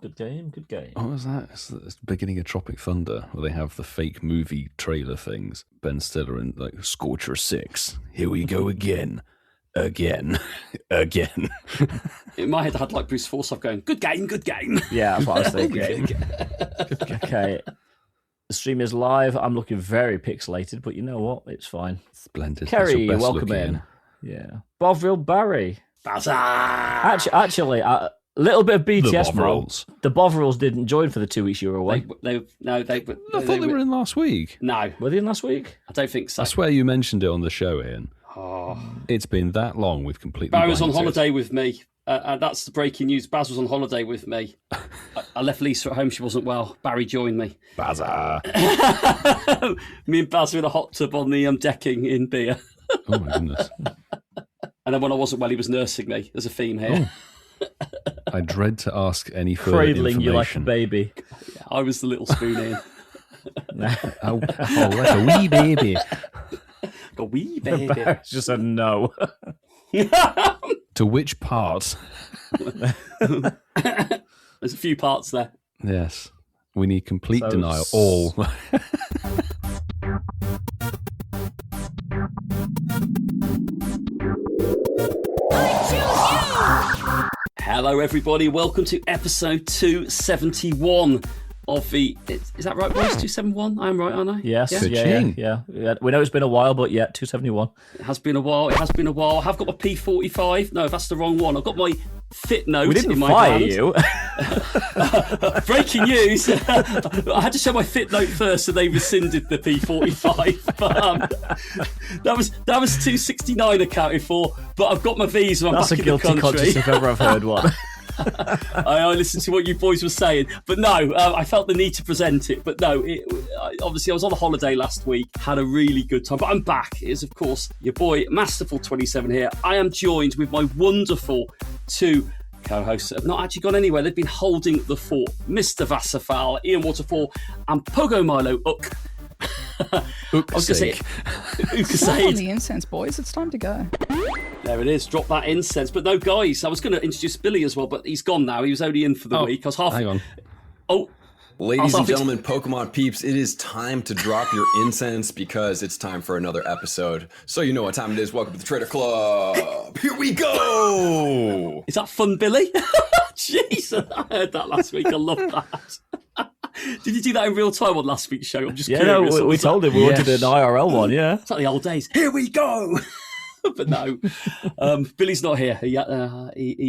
Good game, good game. What was that? It's the beginning of Tropic Thunder, where they have the fake movie trailer things. Ben Stiller and like Scorcher 6. Here we go again. Again. In my head, I had like Bruce Forsyth going, good game, good game. Yeah, that's what I was thinking. Okay. The stream is live. I'm looking very pixelated, but you know what? It's fine. Splendid. Kerry, welcome in. Yeah. Bovril Barry. Bazaar! Actually, a little bit of BTS. Bovrils. The Bovrils didn't join for the 2 weeks you were away. I thought they were in last week. No. Were they in last week? I don't think so. I swear you mentioned it on the show, Ian. Oh. It's been that long. We've completely. Barry was on holiday with me. And that's the breaking news. Baz was on holiday with me. I left Lisa at home. She wasn't well. Barry joined me. Bazaar. Me and Baz were in a hot tub on the decking in beer. Oh, my goodness. And then when I wasn't well, he was nursing me. There's a theme here. Oh. I dread to ask any further Cradling information. you like a baby. Yeah, I was the little spoon in. Oh, like a wee baby. A wee baby. Barry's just said no. To which part? There's a few parts there. Yes. We need complete So denial. All. Hello, everybody. Welcome to episode 271 of the... Is that right, boys? 271? I'm right, aren't I? Yes, Yeah? yeah. We know it's been a while, but yeah, 271. It has been a while. I have got my P45. No, that's the wrong one. I've got my fit note We didn't in my fire hand. you. Breaking news. I had to show my fit note first, so they rescinded the P45. But, that was 269 accounted for, but I've got my visa. I'm That's a back in guilty the country. conscience if ever I've heard one. I listened to what you boys were saying, but no, I felt the need to present it. But no, obviously I was on a holiday last week, had a really good time, but I'm back. It is, of course, your boy Masterful27 here. I am joined with my wonderful two co-hosts that have not actually gone anywhere. They've been holding the fort. Mr. Vassafal, Ian Waterfall, and Pogo Milo Ook. I was going to say Come on the incense, boys. It's time to go. There it is. Drop that incense. But no, guys, I was going to introduce Billy as well, but he's gone now. He was only in for the week. I was half. Hang on. Oh. Ladies and gentlemen, Pokemon peeps, it is time to drop your incense because it's time for another episode. So you know what time it is. Welcome to the Trader Club. Here we go. Is that fun, Billy? Jeez, I heard that last week. I love that. Did you do that in real time on last week's show? I'm just curious. No, we told him we wanted an IRL one, yeah. It's like the old days. Here we go. But no, Billy's not here. He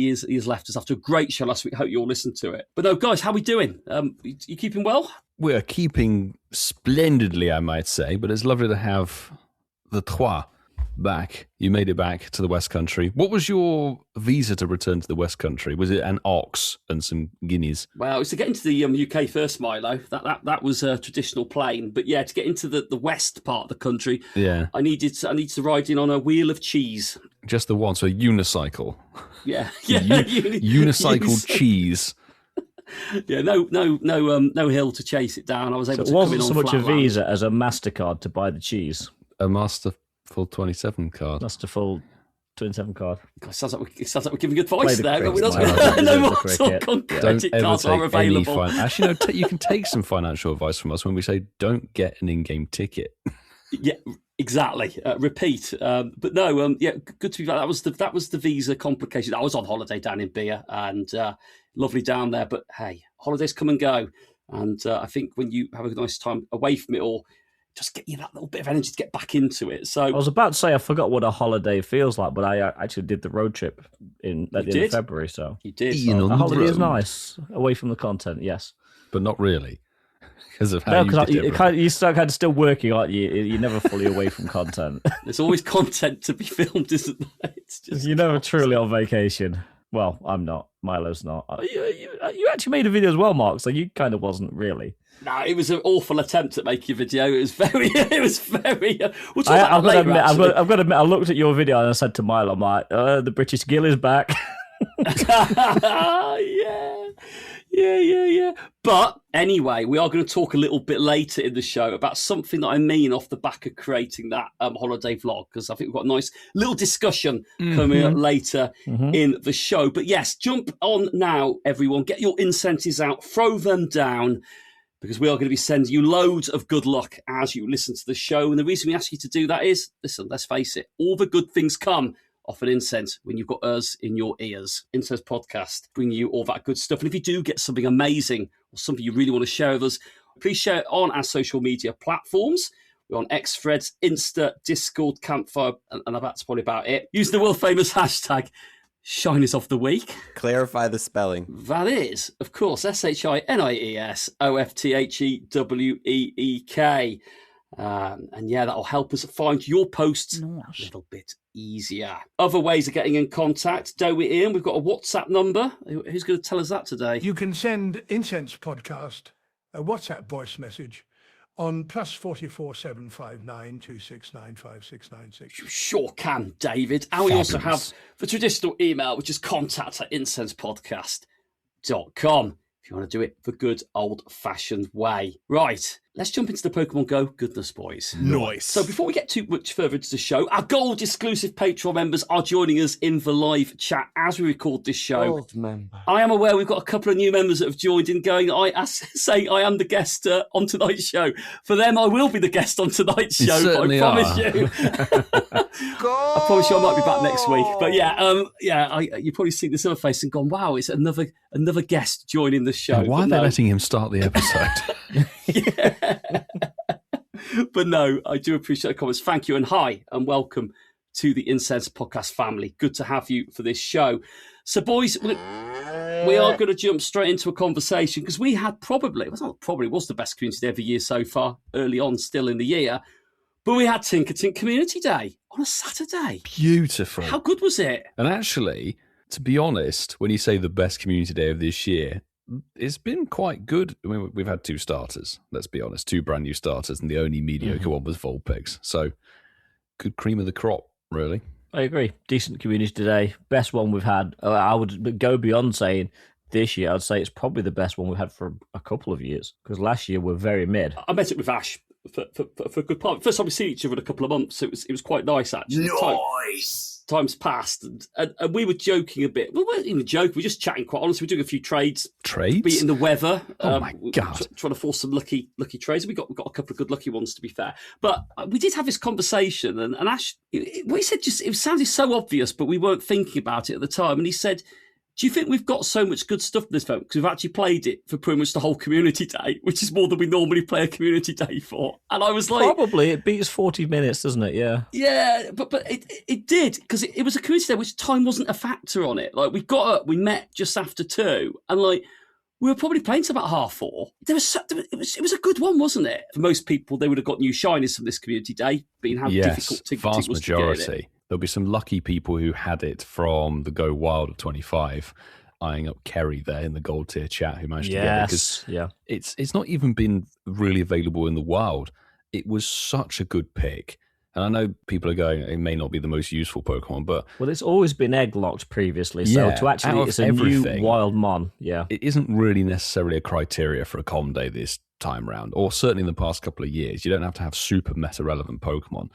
has left us after a great show last week. Hope you all listened to it. But no, guys, how we doing? You keeping well? We're keeping splendidly, I might say, but it's lovely to have the Trois back. You made it back to the West Country. What was your visa to return to the West Country? Was it an ox and some guineas? Well, it's to get into the UK first, Milo. That was a traditional plane. But yeah, to get into the west part of the country, yeah, I needed to ride in on a wheel of cheese. Just the one, so a unicycle. Yeah, unicycle cheese. Yeah, no hill to chase it down. I was able to. It wasn't come in so on much a flat land. visa as a MasterCard to buy the cheese. A Masterful 27 card. Masterful 27 card. God, it sounds like we're giving advice there. cricket, But Milo. no more Cricket. talk on Don't credit ever cards are take any available. Actually, no, you can take some financial advice from us when we say don't get an in-game ticket. Yeah, exactly. Repeat. But no, yeah, good to be back. That was the visa complication. I was on holiday down in Beer and lovely down there. But hey, holidays come and go. And I think when you have a nice time away from it all, just get you that little bit of energy to get back into it. So I was about to say I forgot what a holiday feels like, but I actually did the road trip at the end of February. So you did. A holiday is nice, away from the content, yes. But not really. Because of how you're still working, aren't you? You're never fully away from content. There's always content to be filmed, isn't there? It's just You're never truly on vacation. Well, I'm not. Milo's not. You actually made a video as well, Mark, so you kind of wasn't really. No, it was an awful attempt at making a video. It was very. We'll talk I've about that later, got to admit, I looked at your video and I said to Milo, I'm like, the British Gill is back. Yeah. But anyway, we are going to talk a little bit later in the show about something that I mean off the back of creating that holiday vlog, because I think we've got a nice little discussion coming up later in the show. But yes, jump on now, everyone. Get your incenses out, throw them down, because we are going to be sending you loads of good luck as you listen to the show. And the reason we ask you to do that is, listen, let's face it, all the good things come off an incense when you've got us in your ears. Incense Podcast, bringing you all that good stuff. And if you do get something amazing or something you really want to share with us, please share it on our social media platforms. We're on X, Threads, Insta, Discord, Campfire, and that's probably about it. Use the world famous hashtag Shinies of the Week. Clarify the spelling. That is, of course, SHINIESOFTHEWEEK. And yeah, that'll help us find your posts a little bit easier. Other ways of getting in contact, do it in. We've got a WhatsApp number. Who's going to tell us that today? You can send Incense Podcast a WhatsApp voice message on +44 759 269 5696. You sure can, David. And we also have the traditional email, which is contact@incensepodcast.com. If you want to do it the good old-fashioned way. Right, let's jump into the Pokemon Go goodness, boys. Nice. So before we get too much further into the show, our gold exclusive Patreon members are joining us in the live chat as we record this show. Gold member. I am aware we've got a couple of new members that have joined in saying I am the guest on tonight's show. For them, I will be the guest on tonight's show. Certainly I promise you. I promise you I might be back next week. But you probably seen this other face and gone, wow, it's another guest joining the show. Now, why are they letting him start the episode? But no, I do appreciate the comments. Thank you, and hi, and welcome to the Incense Podcast family. Good to have you for this show. So, boys, we are going to jump straight into a conversation because we had was the best community day of the year so far, early on still in the year. But we had Tinkatink Community Day on a Saturday. Beautiful. How good was it? And actually, to be honest, when you say the best community day of this year, it's been quite good. I mean, we've had 2 starters, let's be honest, 2 brand new starters, and the only mediocre one was Vulpix. So, good cream of the crop, really. I agree. Decent community today. Best one we've had. I would go beyond saying this year. I'd say it's probably the best one we've had for a couple of years, because last year we're very mid. I met it with Ash for a good part. First time we see each other in a couple of months. It was quite nice, actually. Nice. Time's passed, and we were joking a bit. We weren't even joking. We were just chatting. Quite honestly, we were doing a few trades. Beating the weather. Oh my god! Trying to force some lucky trades. We got a couple of good lucky ones, to be fair. But we did have this conversation, and Ash, what he said, it sounded so obvious, but we weren't thinking about it at the time. And he said, do you think we've got so much good stuff in this film? Because we've actually played it for pretty much the whole community day, which is more than we normally play a community day for. And I was like... Probably. It beats 40 minutes, doesn't it? Yeah. Yeah, but it did, because it was a community day which time wasn't a factor on it. Like, we met just after 2, and like, we were probably playing to about 4:30. It was a good one, wasn't it? For most people, they would have got new shinies from this community day, being how difficult Tinkatink was majority. To get it. There'll be some lucky people who had it from the Go Wild of 25, eyeing up Kerry there in the gold tier chat who managed to get it. Because it's not even been really available in the wild. It was such a good pick. And I know people are going, it may not be the most useful Pokemon, but... Well, it's always been egg-locked previously, so to actually, it's a new wild mon, it isn't really necessarily a criteria for a Com Day this time round, or certainly in the past couple of years. You don't have to have super meta-relevant Pokemon,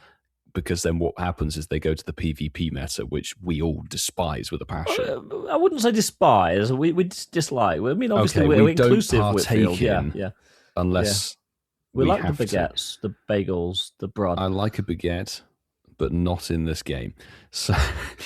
because then what happens is they go to the PvP meta, which we all despise with a passion. I wouldn't say despise. We dislike. I mean, obviously, we're inclusive with Whitfield. Yeah. Unless we like the baguettes, the bagels, the bread. I like a baguette, but not in this game. So,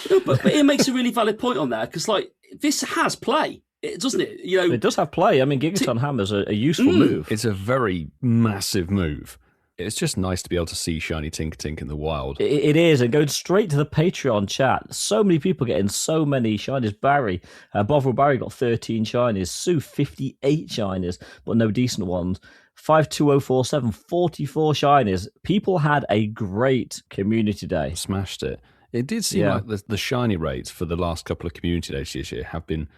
no, but it makes a really valid point on there, because like this has play. Doesn't it? It does have play. I mean, Gigaton Hammer's a useful move. It's a very massive move. It's just nice to be able to see shiny Tinkatink in the wild. It is, and going straight to the Patreon chat. So many people getting so many shinies. Barry, Bovril Barry got 13 shinies. Sue, 58 shinies, but no decent ones. 52047, 44 shinies. People had a great community day. Smashed it. It did seem like the shiny rates for the last couple of community days this year have been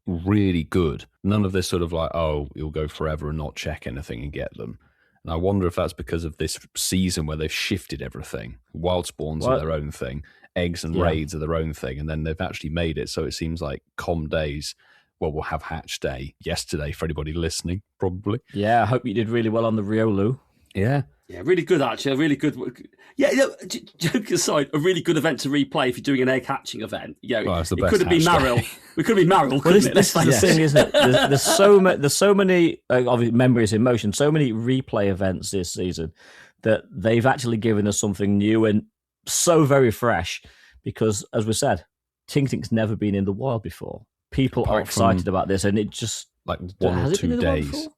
really good. None of this sort of like, oh, you'll go forever and not check anything and get them. And I wonder if that's because of this season where they've shifted everything. Wild spawns are their own thing. Eggs and raids are their own thing. And then they've actually made it so it seems like Com Days we'll have hatch day yesterday for anybody listening, probably. Yeah, I hope you did really well on the Riolu. Yeah. Yeah, really good, actually. A really good. Yeah, joke aside, a really good event to replay if you're doing an egg hatching event. Yeah, it's the it best could have been hatch day. Maril. We could have been Maril, couldn't it? This is the thing, isn't it? There's so many obviously memories in motion, so many replay events this season that they've actually given us something new and so very fresh. Because, as we said, Tinkatink's never been in the wild before. People are excited about this, and it just like 1 or 2 days.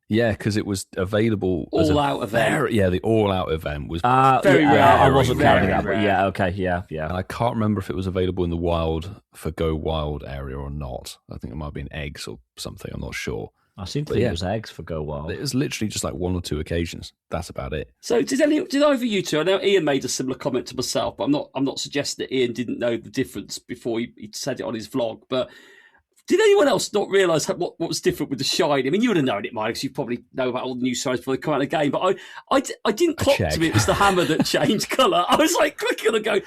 Yeah, because it was available as all-out event. The all-out event was very rare. I wasn't counting that, rare. but yeah, okay, yeah. And I can't remember if it was available in the wild for Go Wild area or not. I think it might have been eggs or something. I'm not sure. I seem to think it was eggs for Go Wild. It was literally just like 1 or 2 occasions. That's about it. So did either of you two? I know Ian made a similar comment to myself, but I'm not suggesting that Ian didn't know the difference before he said it on his vlog. But did anyone else not realise what was different with the shine? I mean, you would have known it, Mike, because you probably know about all the new signs before they come out of the game. But I didn't clock to me it was the hammer that changed colour. I was like clicking and going,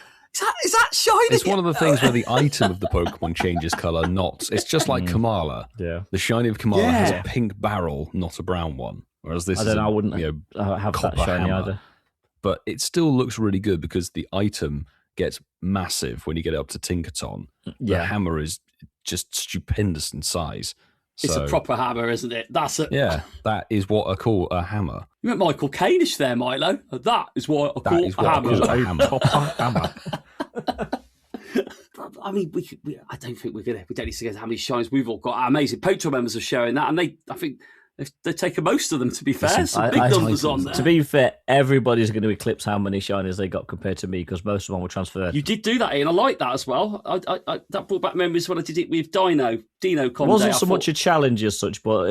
is that shiny? It's one of the things where the item of the Pokemon changes colour, it's just like Kamala. Yeah. The shiny of Kamala has a pink barrel, not a brown one. Whereas this I wouldn't have that shiny hammer. either. But it still looks really good because the item gets massive when you get it up to Tinkaton. The hammer is just stupendous in size. It's a proper hammer, isn't it? Yeah, that is what I call a hammer. You went Michael Caine-ish there, Milo. That is what I call a hammer. Hammer. I mean, I don't think we don't need to get how many shines we've all got. Our amazing Patreon members are showing that, and I think they've taken most of them, to be fair. Some big numbers on there. To be fair, everybody's going to eclipse how many shinies they got compared to me because most of them were transferred. You did do that, Ian. I like that as well. I that brought back memories when I did it with Dino Comedy. It wasn't so much a challenge as such, but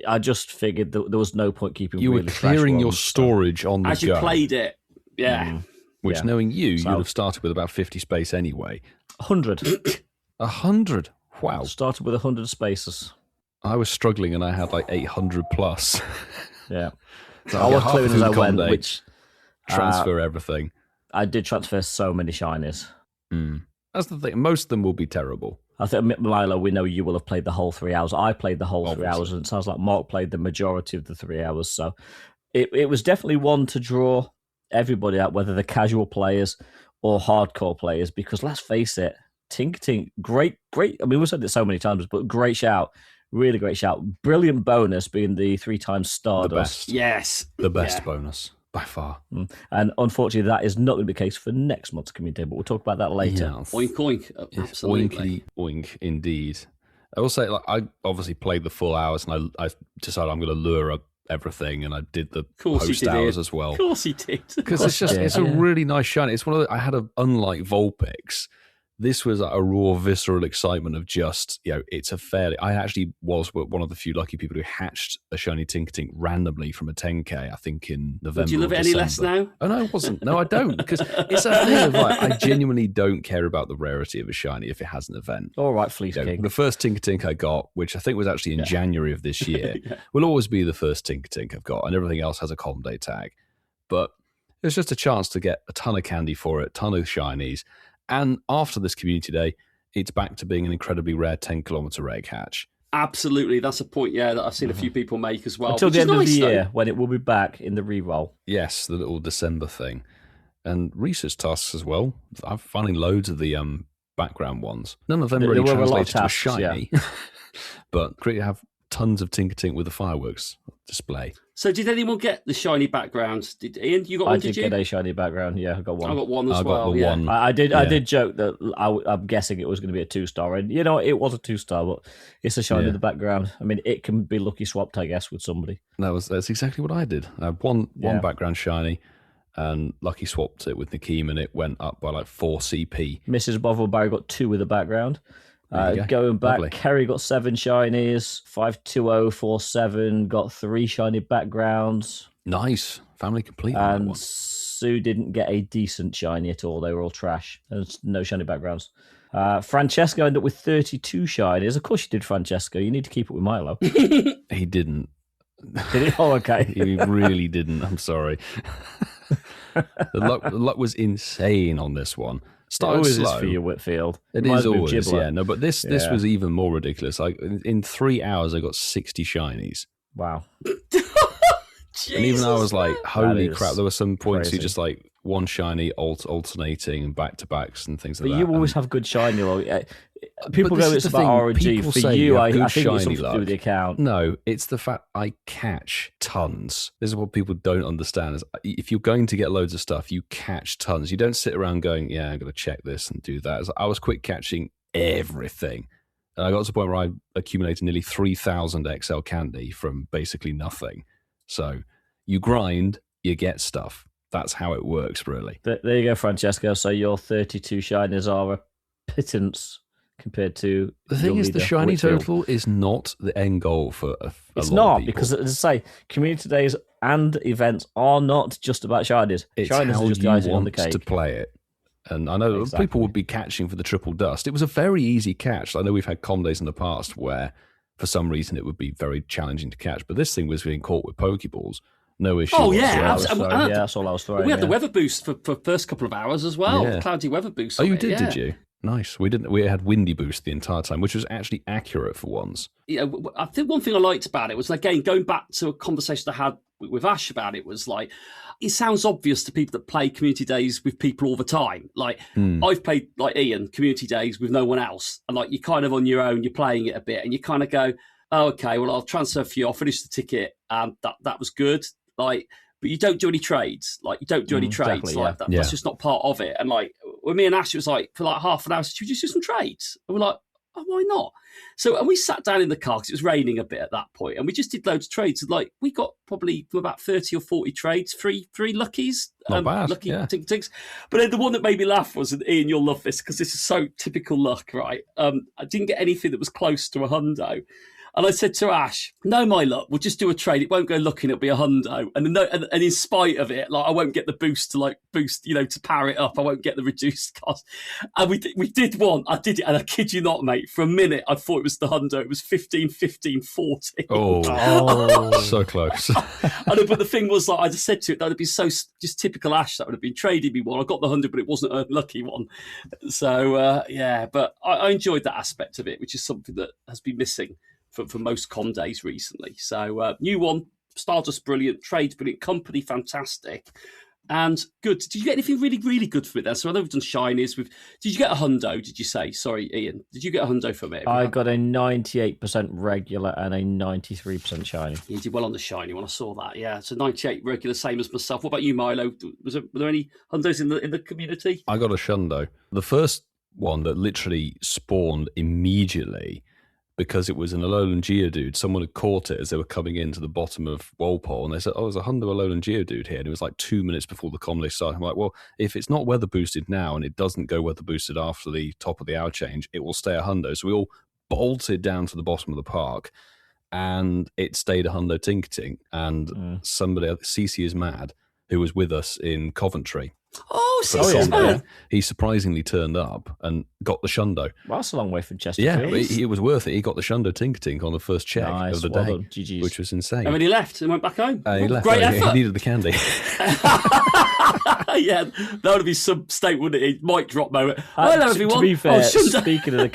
I just figured that there was no point keeping you really were clearing your ones, storage on the as go. you played it. Yeah. Which, knowing you'd have started with about 50 space anyway. 100. 100? Wow. Started with 100 spaces. I was struggling and I had like 800 plus. Yeah. So I was clearing as I went, which... Transfer everything. I did transfer so many shinies. That's the thing. Most of them will be terrible. I think, Milo, we know you will have played the whole 3 hours. I played the whole 3 hours, and it sounds like Mark played the majority of the 3 hours. So it was definitely one to draw everybody out, whether they're casual players or hardcore players, because let's face it, Tinkatink, great. I mean, we've said it so many times, but great shout. Really great shout. Brilliant bonus being the 3 times Stardust. The best. Yes. The best bonus, by far. And unfortunately, that is not going to be the case for next month's community, but we'll talk about that later. Yeah. Oink, oink. Absolutely. Oinkity, oink, indeed. I will say, like, I obviously played the full hours, and I decided I'm going to lure up everything, and I did the post hours as well. Of course he did. Because it's a really nice shiny. It's one of I had unlike Vulpix. This was a raw, visceral excitement of just, it's a fairly... I actually was one of the few lucky people who hatched a shiny Tinkatink randomly from a 10K, I think, in November. Do you love it any less now? Oh, no, it wasn't. No, I don't. Because it's a thing of, like, I genuinely don't care about the rarity of a shiny if it has an event. All right, Fleece King. The first Tinkatink I got, which I think was actually in January of this year, will always be the first Tinkatink I've got, and everything else has a Column Day tag. But it's just a chance to get a ton of candy for it, a ton of shinies. And after this community day, it's back to being an incredibly rare 10-kilometer egg hatch. Absolutely. That's a point, that I've seen a few people make as well. Until the end of the year, when it will be back in the re-roll. Yes, the little December thing. And research tasks as well. I'm finding loads of the background ones. None of them really translated to a shiny. But great to have tons of Tinkatink with the fireworks display. So did anyone get the shiny background? Did Ian, you got one, did you? I did get a shiny background, I got one. I got one as well, one. I did joke that I'm guessing it was going to be a 2-star, and it was a 2-star, but it's a shiny in the background. I mean, it can be lucky swapped, I guess, with somebody. That's exactly what I did. I had one background shiny, and lucky swapped it with Nakeem, and it went up by like 4 CP. Mrs. Bovril-Barry got 2 with the background. Going back, lovely. Kerry got 7 shinies, 52047 got 3 shiny backgrounds. Nice. Family complete. And Sue didn't get a decent shiny at all. They were all trash. There's no shiny backgrounds. Francesco ended up with 32 shinies. Of course you did, Francesco. You need to keep it with Milo. He didn't. Did he? Oh, okay. He really didn't. I'm sorry. The luck was insane on this one. It Started always slow. is for you, Whitfield. It Reminds is me of always, Giblet. yeah. No, but this was even more ridiculous. Like in 3 hours, I got 60 shinies. Wow. And even I was like, holy That is crap, there were some points you crazy. just like one shiny alternating and back-to-backs and things like But that. you always And- have good shiny luck. People this go, is it's the about thing, RNG. people For say you, you have I good think it's shiny something to do with the luck. account. No, it's the fact I catch tons. This is what people don't understand. Is if you're going to get loads of stuff, you catch tons. You don't sit around going, yeah, I'm going to check this and do that. I was quick catching everything. And I got to the point where I accumulated nearly 3,000 XL candy from basically nothing. So you grind, you get stuff. That's how it works, really. There you go, Francesco. So your 32 shinies are a pittance compared to The thing your is, the leader, shiny Whitfield. total is not the end goal for a It's lot not, of people. because as I say, community days and events are not just about shinies. It's Shinies how are just you the icing on the want cake. to play it. And I know Exactly. people would be catching for the triple dust. It was a very easy catch. I know we've had com days in the past where, for some reason, it would be very challenging to catch. But this thing was being caught with Pokeballs. No issue. Oh, yeah, whatsoever. absolutely. That's all I was throwing. We had the yeah. weather boost for first couple of hours as well. Yeah. The cloudy weather boost. Oh, on you it, did, yeah. did you? Nice. We didn't. We had windy boost the entire time, which was actually accurate for once. Yeah, I think one thing I liked about it was, again, going back to a conversation I had with Ash about it, was like, it sounds obvious to people that play community days with people all the time. Like, I've played, like Ian, community days with no one else. And like, you're kind of on your own, you're playing it a bit, and you kind of go, oh, okay, well, I'll transfer for you, I'll finish the ticket, and that was good. Like, but you don't do any trades. Like, you don't do any trades. exactly, Like, yeah. that's just not part of it. And like, when me and Ash, it was like, for like half an hour, should we just do some trades? And we're like, oh, why not? So, and we sat down in the car because it was raining a bit at that point, and we just did loads of trades. And like, we got probably about 30 or 40 trades, three luckies. Not bad, Lucky yeah. Tinkatinks. But then the one that made me laugh was, and Ian, you'll love this because this is so typical luck, right? I didn't get anything that was close to a hundo. And I said to Ash, no, my luck, we'll just do a trade. It won't go looking, it'll be a hundo. And in spite of it, like, I won't get the boost, to power it up. I won't get the reduced cost. And we did one. I did it. And I kid you not, mate, for a minute, I thought it was the hundo. It was 15, 15, 14. Oh, so close. I know, but the thing was, like, I just said to it, that would be so just typical Ash. That would have been trading me one. I got the 100, but it wasn't a lucky one. So, yeah, but I enjoyed that aspect of it, which is something that has been missing for most com days recently. So, new one, Stardust brilliant, trades brilliant, company fantastic, and good. Did you get anything really, really good from it then? So I know we've done shinies. Did you get a hundo, did you say? Sorry, Ian. Did you get a hundo from it? I got a 98% regular and a 93% shiny. You did well on the shiny one. I saw that. Yeah, so 98 regular, same as myself. What about you, Milo? Were there any hundos in the community? I got a shundo. The first one that literally spawned immediately, because it was an Alolan Geodude. Someone had caught it as they were coming into the bottom of Walpole, and they said, oh, there's a hundo Alolan Geodude here. And it was like 2 minutes before the com list started. I'm like, well, if it's not weather boosted now and it doesn't go weather boosted after the top of the hour change, it will stay a hundo. So we all bolted down to the bottom of the park, and it stayed a hundo Tinkatink. And somebody, Cece is mad, who was with us in Coventry. Oh, for the Cece's com day, mad. he surprisingly turned up and got the shundo. Well, that's a long way from Yeah, Chesterfield. but it was worth it. He got the shundo Tinkatink on the first check Nice, of the well day, done, GGs. which was insane. And then he left and went back home. He left. Great He effort. needed the candy. Yeah, that would be some state, wouldn't it? Mic drop moment. Uh, Hello, to- everyone. To be fair, shouldn't I- speaking of the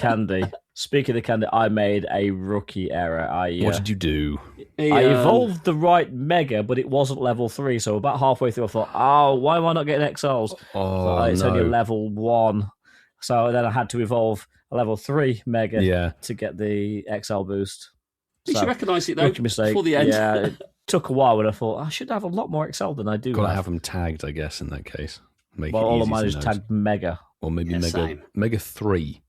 candy, I made a rookie error. What did you do? I evolved the right Mega, but it wasn't level 3. So about halfway through, I thought, oh, why am I not getting XLs? Oh, It's no. only a level 1. So then I had to evolve a level 3 Mega Yeah. to get the XL boost. At least So, you recognise it, though, rookie mistake. before the end. Yeah, it took a while, and I thought, I should have a lot more XL than I do. Got to have. have them tagged, I guess, in that case. Make Well, it all easy of mine to is note. tagged Mega. Or maybe Yeah, Mega same. Mega 3.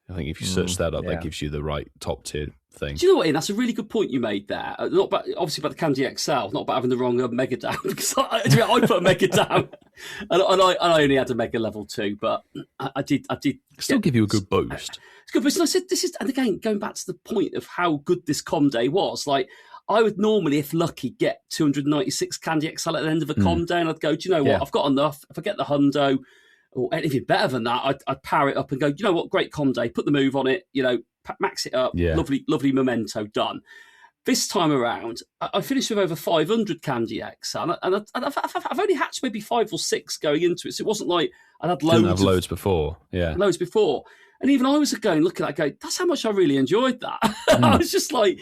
I think if you search that up, yeah. that gives you the right top tier thing. Do you know what, Ian? That's a really good point you made there. Not about, obviously about the Candy XL, not about having the wrong Mega down. Because I put a Mega down, and I only had a Mega level 2, but I did. Still give you a good boost. It's good, but I said this is, and again, going back to the point of how good this com day was, like, I would normally, if lucky, get 296 Candy XL at the end of a com day, and I'd go, do you know what? Yeah. I've got enough. If I get the hundo, or anything better than that, I'd power it up and go, you know what? Great com day. Put the move on it, max it up. Yeah. Lovely memento, done. This time around, I finished with over 500 Candy Eggs, and I've only hatched maybe 5 or 6 going into it, so it wasn't like I'd had Didn't have loads before. Yeah. Loads before. And even I was looking at it going, that's how much I really enjoyed that. I was just like,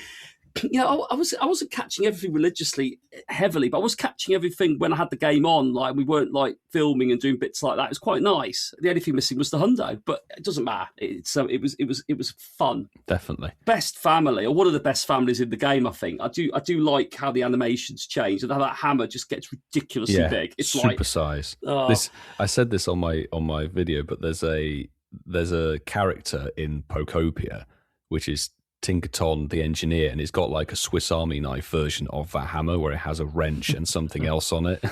I wasn't catching everything religiously heavily, but I was catching everything when I had the game on. Like, we weren't like filming and doing bits like that. It was quite nice. The only thing missing was the hundo, but it doesn't matter. It was fun. Definitely. Best family, or one of the best families in the game, I think. I do like how the animations change and how that hammer just gets ridiculously big. It's super like size. Oh. This, I said this on my video, but there's a character in Pokopia which is Tinkaton the engineer, and it's got like a Swiss Army knife version of that hammer where it has a wrench and something else on it.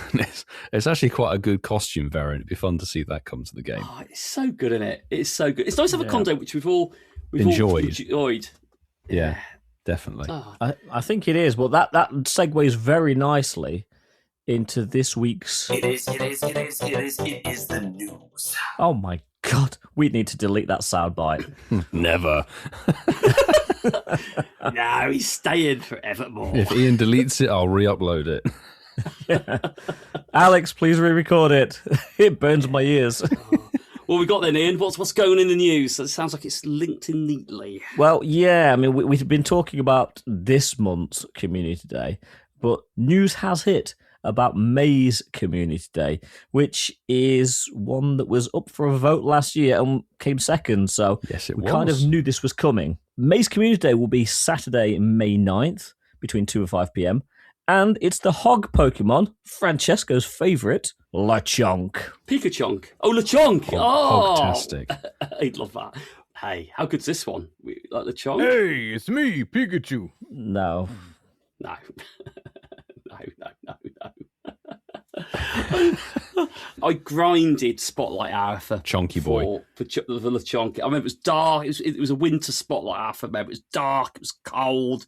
It's actually quite a good costume variant. It'd be fun to see that come to the game. Oh, it's so good, isn't it? It's so good. It's nice to have a content which we've all enjoyed. Yeah, definitely. Oh. I think it is, but that segues very nicely into this week's. It is the news. Oh my God, we need to delete that soundbite. Never. No, he's staying forevermore. If Ian deletes it, I'll re-upload it. Yeah. Alex, please re-record it. It burns my ears. Well, we got then, Ian. What's going on in the news? It sounds like it's linked in neatly. Well, yeah, I mean, we've been talking about this month's Community Day, but news has hit about May's Community Day, which is one that was up for a vote last year and came second. So yes, we kind of knew this was coming. May's Community Day will be Saturday, May 9th, between 2 and 5 p.m. And it's the hog Pokemon, Francesco's favourite, Lechonk. Pikachu. Oh, Lechonk. Hogtastic. I'd love that. Hey, how good's this one? Like Lechonk? Hey, it's me, Pikachu. No. No. No. I grinded Spotlight Hour for Chonky boy. For Lechonk. I remember it was dark. It was a winter Spotlight Hour for me. It was dark. It was cold.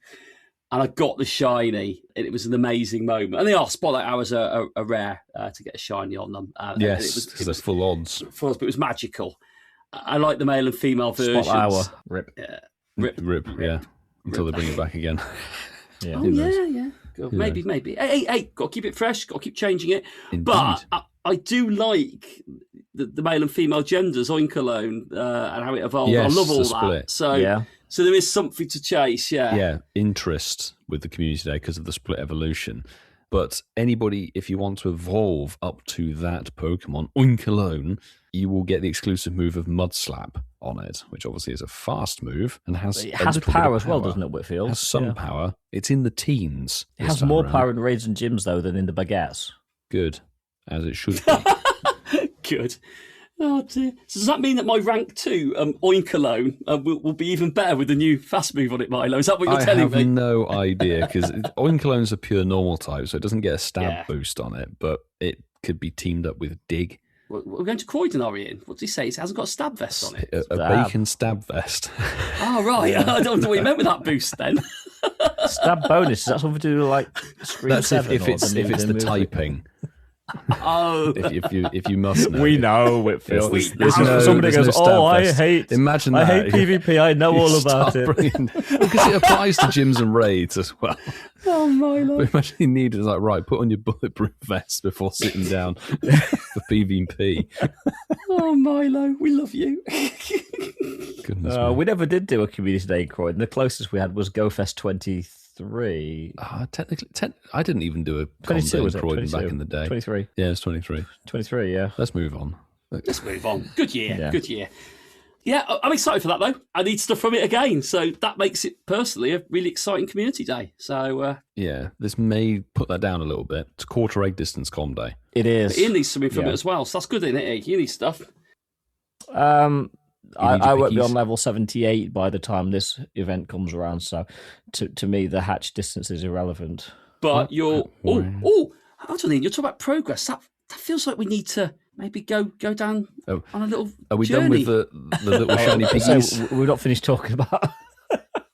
And I got the shiny, and it was an amazing moment. And they are, Spotlight Hours are rare to get a shiny on them. Yes, because they're full odds. But it was magical. I like the male and female versions. Spotlight Hour. Rip. Yeah. Rip, yeah. Until they bring it back again. Yeah. Oh, yeah. Maybe. Hey, got to keep it fresh, got to keep changing it. Indeed. But I do like the male and female genders, Oinkalone, and how it evolved. Yes, I love all the that. split. So there is something to chase, Yeah, interest with the Community Day because of the split evolution. But anybody, if you want to evolve up to that Pokemon, Oinkalone, you will get the exclusive move of Mud Slap on it, which obviously is a fast move and has It has power as well, doesn't it, Whitfield? It has some power. It's in the teens. It has more power in raids and gyms, though, than in the baguettes. Good, as it should be. Good. Oh dear. So does that mean that my rank 2 Oinkalone will be even better with the new fast move on it, Milo? Is that what you're telling me? I have no idea, because Oinkalone's a pure normal type, so it doesn't get a stab boost on it, but it could be teamed up with Dig. We're going to Croydon, are we, Ian? What did he say? It hasn't got a stab vest on it. A bacon stab vest. Oh, right. I don't know what you meant with that boost then. Stab bonus, is that something to do with like Screen That's 7? if it's the typing. Oh, if you must know. We know, Whitfield. Somebody goes, I hate PvP. I know all about it. Because it applies to gyms and raids as well. Oh, Milo. But imagine you need it, like, right, put on your bulletproof vest before sitting down for PvP. Oh, Milo, we love you. Goodness me. We never did do a Community Day in Croydon. The closest we had was GoFest 23. Technically, I didn't even do a 22 in was it? Croydon 22? back in the day. 23. Yeah, it's 23. 23, yeah. Let's move on. Let's move on. Good year. Yeah. Good year. Yeah, I'm excited for that, though. I need stuff from it again. So that makes it, personally, a really exciting Community Day. So yeah, this may put that down a little bit. It's quarter egg distance com day. It is. Ian needs something from it as well. So that's good, isn't it? You need stuff. I won't be on level 78 by the time this event comes around. So to me, the hatch distance is irrelevant. But you're... Oh, hold on, Ian. You're talking about progress. That feels like we need to... Maybe go down on a little Are we journey. done with the little shiny piggies? So we're not finished talking about...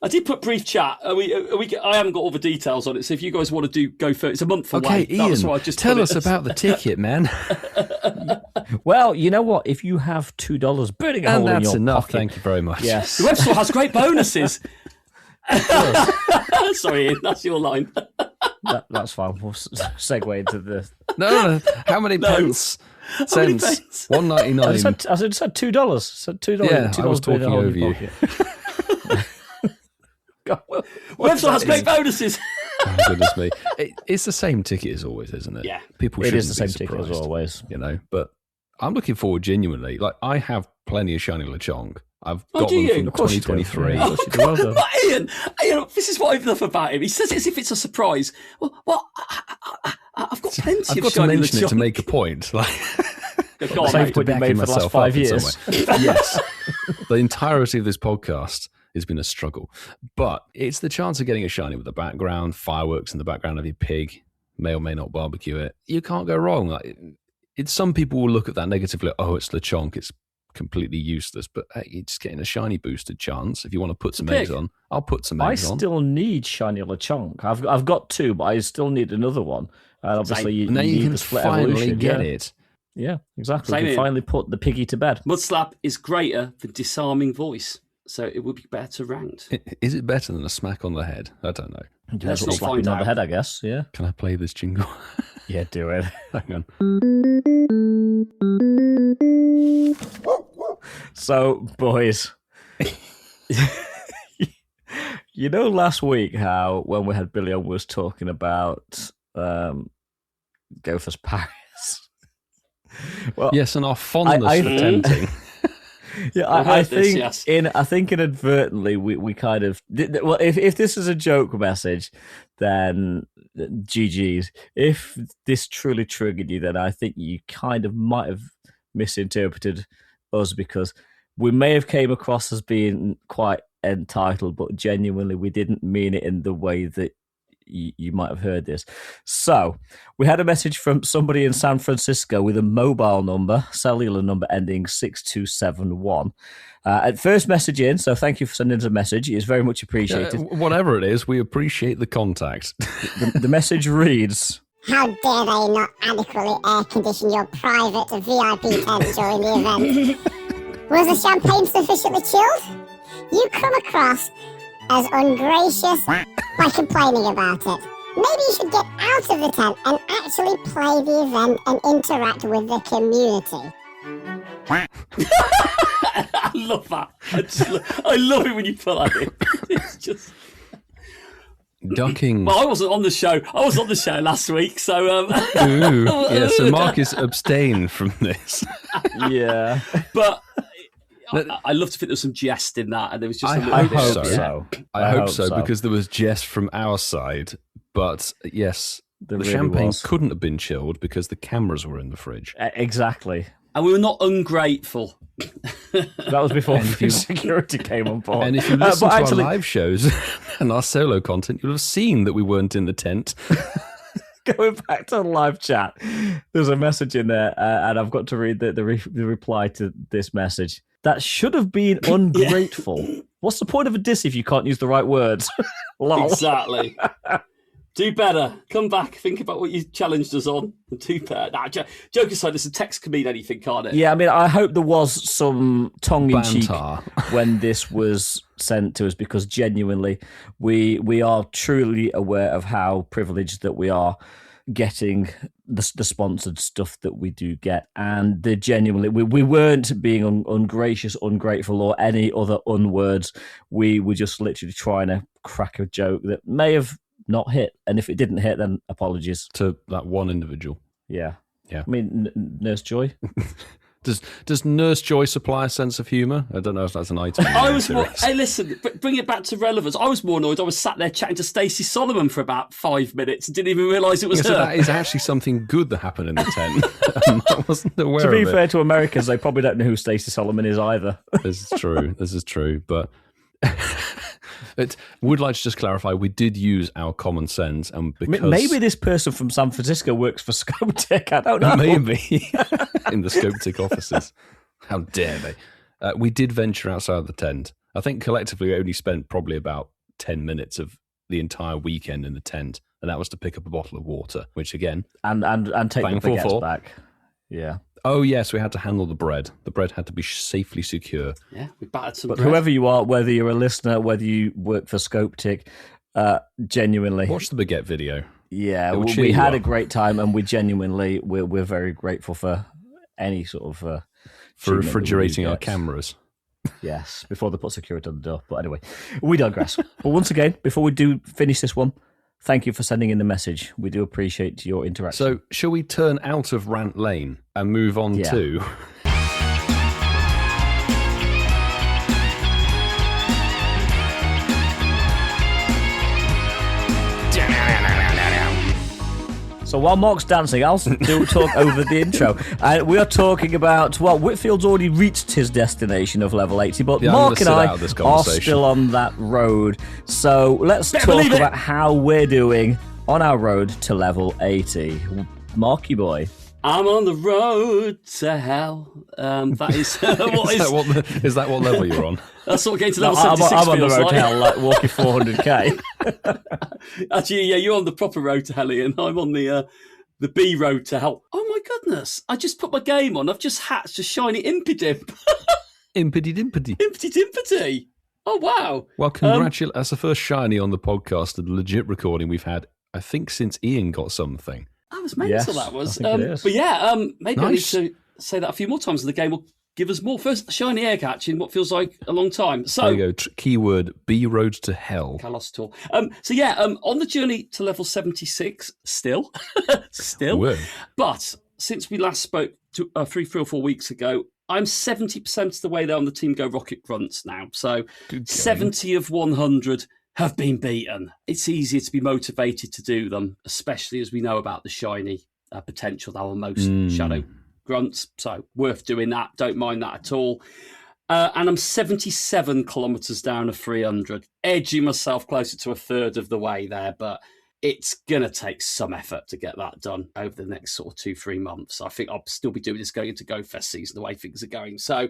I did put brief chat. I haven't got all the details on it, so if you guys want to go for it, it's a month away. Okay, Ian, tell us as... about the ticket, man. Well, you know what? If you have $2 burning a hole in your enough. pocket... Thank you very much. Yes. The website has great bonuses. Sorry, Ian, that's your line. That's fine. We'll segue into the. No. How many pence? Cents. pence? $1.99. I just said $2. Said $2. Yeah, $2 I was talking over you. Website has great bonuses. Oh, goodness me. It's the same ticket as always, isn't it? Yeah. People It shouldn't is the same be ticket as surprised, always. you know, but I'm looking forward genuinely. Like, I have plenty of shiny Lechonk. I've Oh, got do them you? from Of course you do. 2023. Yeah. Oh, Well God, done. Ian, this is what I love about him. He says it as if it's a surprise. Well, I've got plenty I've of got to shiny mention it to Lechonk. make a point. Like, Go on, Same mate. point you made for the last myself 5 up in some years. way. Yes. The entirety of this podcast has been a struggle. But it's the chance of getting a shiny with the background, fireworks in the background of your pig, may or may not barbecue it. You can't go wrong. Like, some people will look at that negatively. Oh, it's Lechonk. It's completely useless. But hey, you're just getting a shiny boosted chance. If you want to put some pig. eggs on, I'll put some I eggs on. still need shiny Lechonk. I've got 2, but I still need another one. And obviously, you And now you need can the split finally evolution. get yeah. it. Yeah, exactly. Same You here. can finally put the piggy to bed. Mudslap is greater than disarming voice, so it would be better ranked. Is it better than a smack on the head? I don't know. That's Let's what not slapping find on the out. head, I guess. Yeah. Can I play this jingle? Yeah, do it. Hang on. So, boys, you know, last week how when we had Billy on was talking about Gopher's Paris. Well, Yes, and our fondness I- for tempting. yeah, I've I heard this, think yes. I think inadvertently we kind of well, if this is a joke message, then GG's. If this truly triggered you, then I think you kind of might have misinterpreted us, because we may have came across as being quite entitled, but genuinely we didn't mean it in the way that you might have heard this. So we had a message from somebody in San Francisco with a mobile number, cellular number ending 6271. At first message in, so thank you for sending us a message. It is very much appreciated. Whatever it is, we appreciate the contact. The message reads, How dare they not adequately air condition your private VIP tent during the event? Was the champagne sufficiently chilled? You come across as ungracious by complaining about it. Maybe you should get out of the tent and actually play the event and interact with the community. I love that. I love it when you put that in. It's just. Ducking. Well, I wasn't on the show. I was on the show last week, so. Ooh. Yeah, so Marcus abstained from this. yeah. But I love to think there was some jest in that, and there was just. I a little hope bit of- so. so. I hope so, because there was jest from our side. But yes, There the really champagne was. couldn't have been chilled because the cameras were in the fridge. Exactly. And we were not ungrateful. That was before security came on board. And if you listen but to actually, our live shows and our solo content, you'll have seen that we weren't in the tent. going back to the live chat, there's a message in there, and I've got to read the reply to this message. That should have been ungrateful. What's the point of a diss if you can't use the right words? Lol. Exactly. Do better. Come back. Think about what you challenged us on. And do better. Nah, joke aside, this text can mean anything, can't it? Yeah, I mean, I hope there was some tongue-in-cheek Banter. when this was sent to us, because genuinely, we are truly aware of how privileged that we are getting the sponsored stuff that we do get, and the genuinely we weren't being ungracious, ungrateful, or any other unwords. We were just literally trying to crack a joke that may have not hit, and if it didn't hit, then apologies To that one individual. Yeah. Yeah. I mean, Nurse Joy. Does Nurse Joy supply a sense of humour? I don't know if that's an item. in I the was more, series. hey, listen, bring it back to relevance. I was more annoyed. I was sat there chatting to Stacey Solomon for about 5 minutes and didn't even realise it was Yeah, so her. that is actually something good that happened in the tent. I wasn't aware To be of it. fair to Americans, they probably don't know who Stacey Solomon is either. This is true. This is true. But it would like to just clarify, we did use our common sense, and because Maybe this person from San Francisco works for Scopetic. I don't know. maybe in the Scopetic offices. How dare they? We did venture outside the tent. I think collectively we only spent probably about 10 minutes of the entire weekend in the tent, and that was to pick up a bottle of water, which again, And take the Thankful baguettes for. back. Yeah. Oh, yes, we had to handle the bread. The bread had to be safely secure. Yeah, we battered some But bread. whoever you are, whether you're a listener, whether you work for Scopetick, genuinely. Watch the baguette video. Yeah, It will cheer we you had up. a great time, and we're very grateful for any sort of For achievement that we refrigerating do our get. cameras. Yes, before they put security on the door. But anyway, we digress. But once again, before we do finish this one, thank you for sending in the message. We do appreciate your interaction. So, shall we turn out of Rant Lane and move on Yeah. to... So while Mark's dancing, I'll do talk over the intro. And we are talking about, well, Whitfield's already reached his destination of level 80, but Yeah, I'm Mark gonna and sit I out of this are conversation. still on that road. So let's Better talk believe it. about how we're doing on our road to level 80. Marky boy. I'm on the road to hell. That is what is. Is that what level you're on? That's sort of getting to level I'm 76 on the feels road like. to hell, like walking 400k. Actually, yeah, you're on the proper road to hell, Ian. I'm on the B road to hell. Oh my goodness! I just put my game on. I've just hatched a shiny Impidimp. Impity dimpity. Impity Dimpity. Oh wow! Well, congratulations. That's the first shiny on the podcast, a legit recording we've had, I think, since Ian got something. That was mental. Yes, That was. I think it is. But yeah, maybe Nice. I need to say that a few more times, and the game will give us more. First, shiny air catch in what feels like a long time. So There you go. Keyword B road to hell. Kalos Tour. So yeah, on the journey to level 76, still. Whoa. But since we last spoke 3 or 4 weeks ago, I'm 70% of the way there on the Team Go Rocket Grunts now. So Good going. 70 of 100 have been beaten. It's easier to be motivated to do them, especially as we know about the shiny potential that are most Shadow Grunts. So worth doing that. Don't mind that at all. And I'm 77 kilometres down of 300, edging myself closer to a third of the way there, but it's going to take some effort to get that done over the next sort of 2-3 months. I think I'll still be doing this going into Go Fest season, the way things are going. So,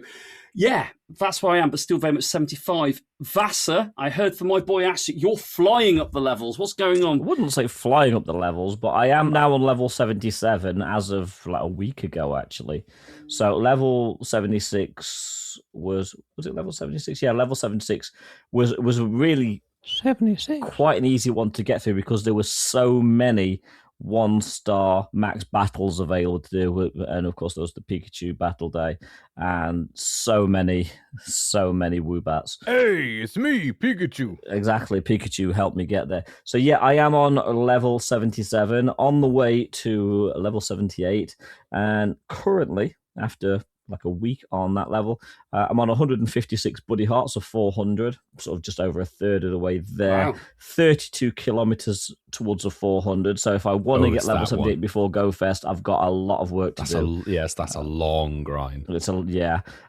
yeah, that's where I am, but still very much 75. Vassar, I heard from my boy Ashley, you're flying up the levels. What's going I on? wouldn't say flying up the levels, but I am now on level 77 as of like a week ago, actually. So level 76 was it level 76? Yeah, level 76 was really 76. quite an easy one to get through because there were so many 1-star max battles available to do, and of course there was the Pikachu battle day, and so many Woobats. Hey, it's me, Pikachu. Exactly, Pikachu helped me get there. So yeah, I am on level 77, on the way to level 78, and currently, after like a week on that level, I'm on 156 buddy hearts of 400, sort of just over a third of the way there. Wow. 32 kilometers towards a 400. So if I want to Oh, get it's level that 78 one. before Go Fest, I've got a lot of work to do. That's a long grind. And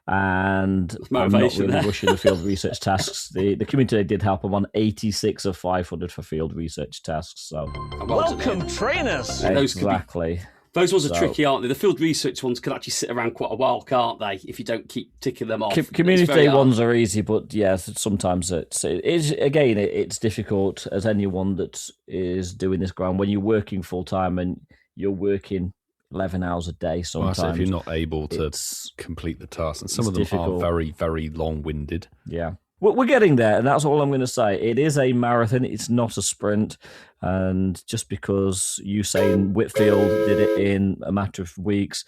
I'm not motivation really there. rushing the field research tasks. The community did help. I'm on 86 of 500 for field research tasks. So Welcome, trainers. Those could be- exactly. Those ones are So- tricky, aren't they? The field research ones can actually sit around quite a while, can't they? If you don't keep ticking them off. Community It's very day hard. ones are easy, but yes, sometimes it's difficult as anyone that is doing this grind when you're working full time and you're working 11 hours a day. Well, I Sometimes say if you're not able to it's complete the task, and some it's of them difficult. are very, very long-winded. Yeah. We're getting there, and that's all I'm going to say. It is a marathon. It's not a sprint. And just because Usain Whitfield did it in a matter of weeks,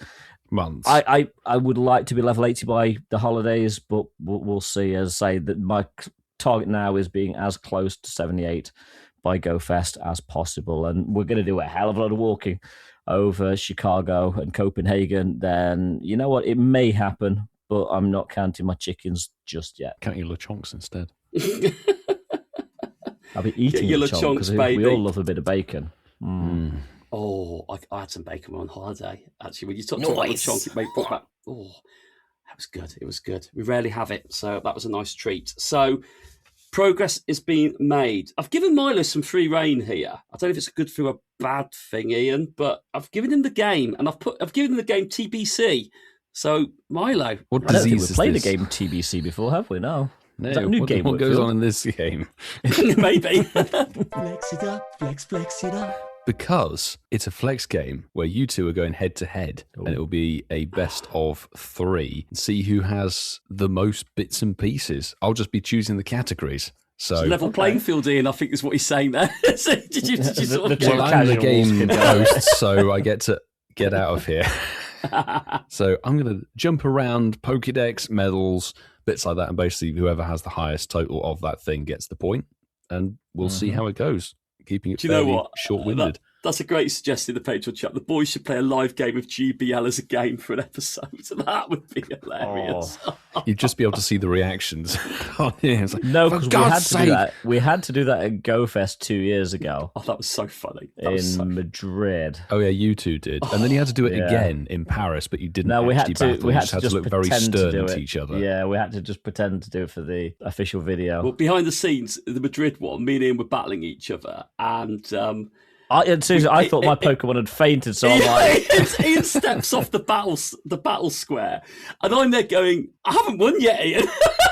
Months. I would like to be level 80 by the holidays, but we'll see. As I say, that my target now is being as close to 78 by Go Fest as possible. And we're going to do a hell of a lot of walking over Chicago and Copenhagen. Then, you know what? It may happen, but I'm not counting my chickens just yet. Can't you Lechonks instead? I'll be eating your Lechonk because Lechonks, baby. we all love a bit of bacon. Oh, I had some bacon when on holiday. Actually, when you talk about Lechonk, it made brought back. Oh, that was good. It was good. We rarely have it, so that was a nice treat. So, progress is being made. I've given Milo some free reign here. I don't know if it's a good thing or a bad thing, Ian, but I've given him the game, and I've given him the game TBC. So, Milo, What I don't think disease we've is played this? a game TBC before, have we? No. No, Is that a new what, game, what goes Whitfield? on in this game? maybe. Flex it up, flex it up. because it's a flex game where you two are going head to head, and it will be a best of 3. See who has the most bits and pieces. I'll just be choosing the categories. So It's a level playing field, Ian, I think is what he's saying there. So did you sort of well, I'm the game host, so I get to get out of here. So I'm going to jump around, Pokédex, medals, bits like that, and basically whoever has the highest total of that thing gets the point, and we'll see how it goes. Keeping it fairly short-winded. That's a great suggestion in the Patreon chat. The boys should play a live game of GBL as a game for an episode. That would be hilarious. You'd just be able to see the reactions. No, because we had to do that. We had to do that at GoFest 2 years ago. Oh, that was so funny. Madrid. Oh yeah, you two did, and then you had to do it again in Paris, but you didn't. No, we had to. Battle. We had you to look very stern to each other. Yeah, we had to just pretend to do it for the official video. Well, behind the scenes, the Madrid one, me and Ian were battling each other, and I thought my Pokemon had fainted, so I'm like... Ian steps off the battle square, and I'm there going, I haven't won yet, Ian.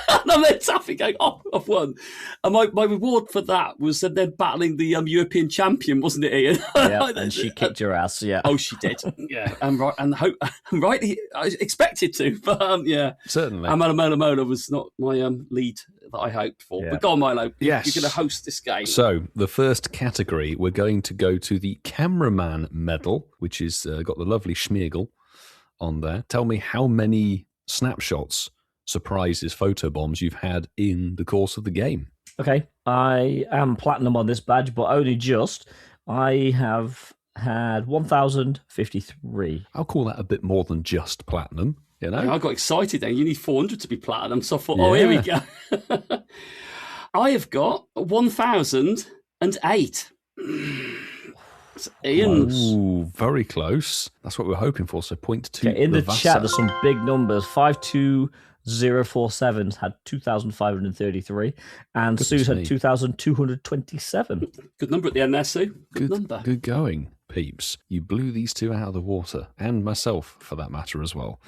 And I'm there tapping, going, oh, I've won. And my reward for that was then battling the European champion, wasn't it, Ian? Yeah, and she kicked your ass, yeah. Oh, she did. Yeah, I'm right. And I'm right. I expected to, but yeah. Certainly. Mola was not my lead that I hoped for. Yeah. But go on, Milo. Yes. You're going to host this game. So the first category, we're going to go to the cameraman medal, which is got the lovely Schmeagol on there. Tell me how many snapshots, surprises, photobombs you've had in the course of the game. Okay, I am platinum on this badge, but only just. I have had 1,053. I'll call that a bit more than just platinum. You know, I got excited then. You need 400 to be platinum. So I thought, oh, here we go. I have got 1,008. Ian's. Ooh, very close. That's what we're hoping for. So point to in the chat, there's some big numbers. 52047 had 2,533, and Sue's had 2,227. Good number at the end there, Sue. Good number. Good going, peeps. You blew these two out of the water, and myself, for that matter, as well.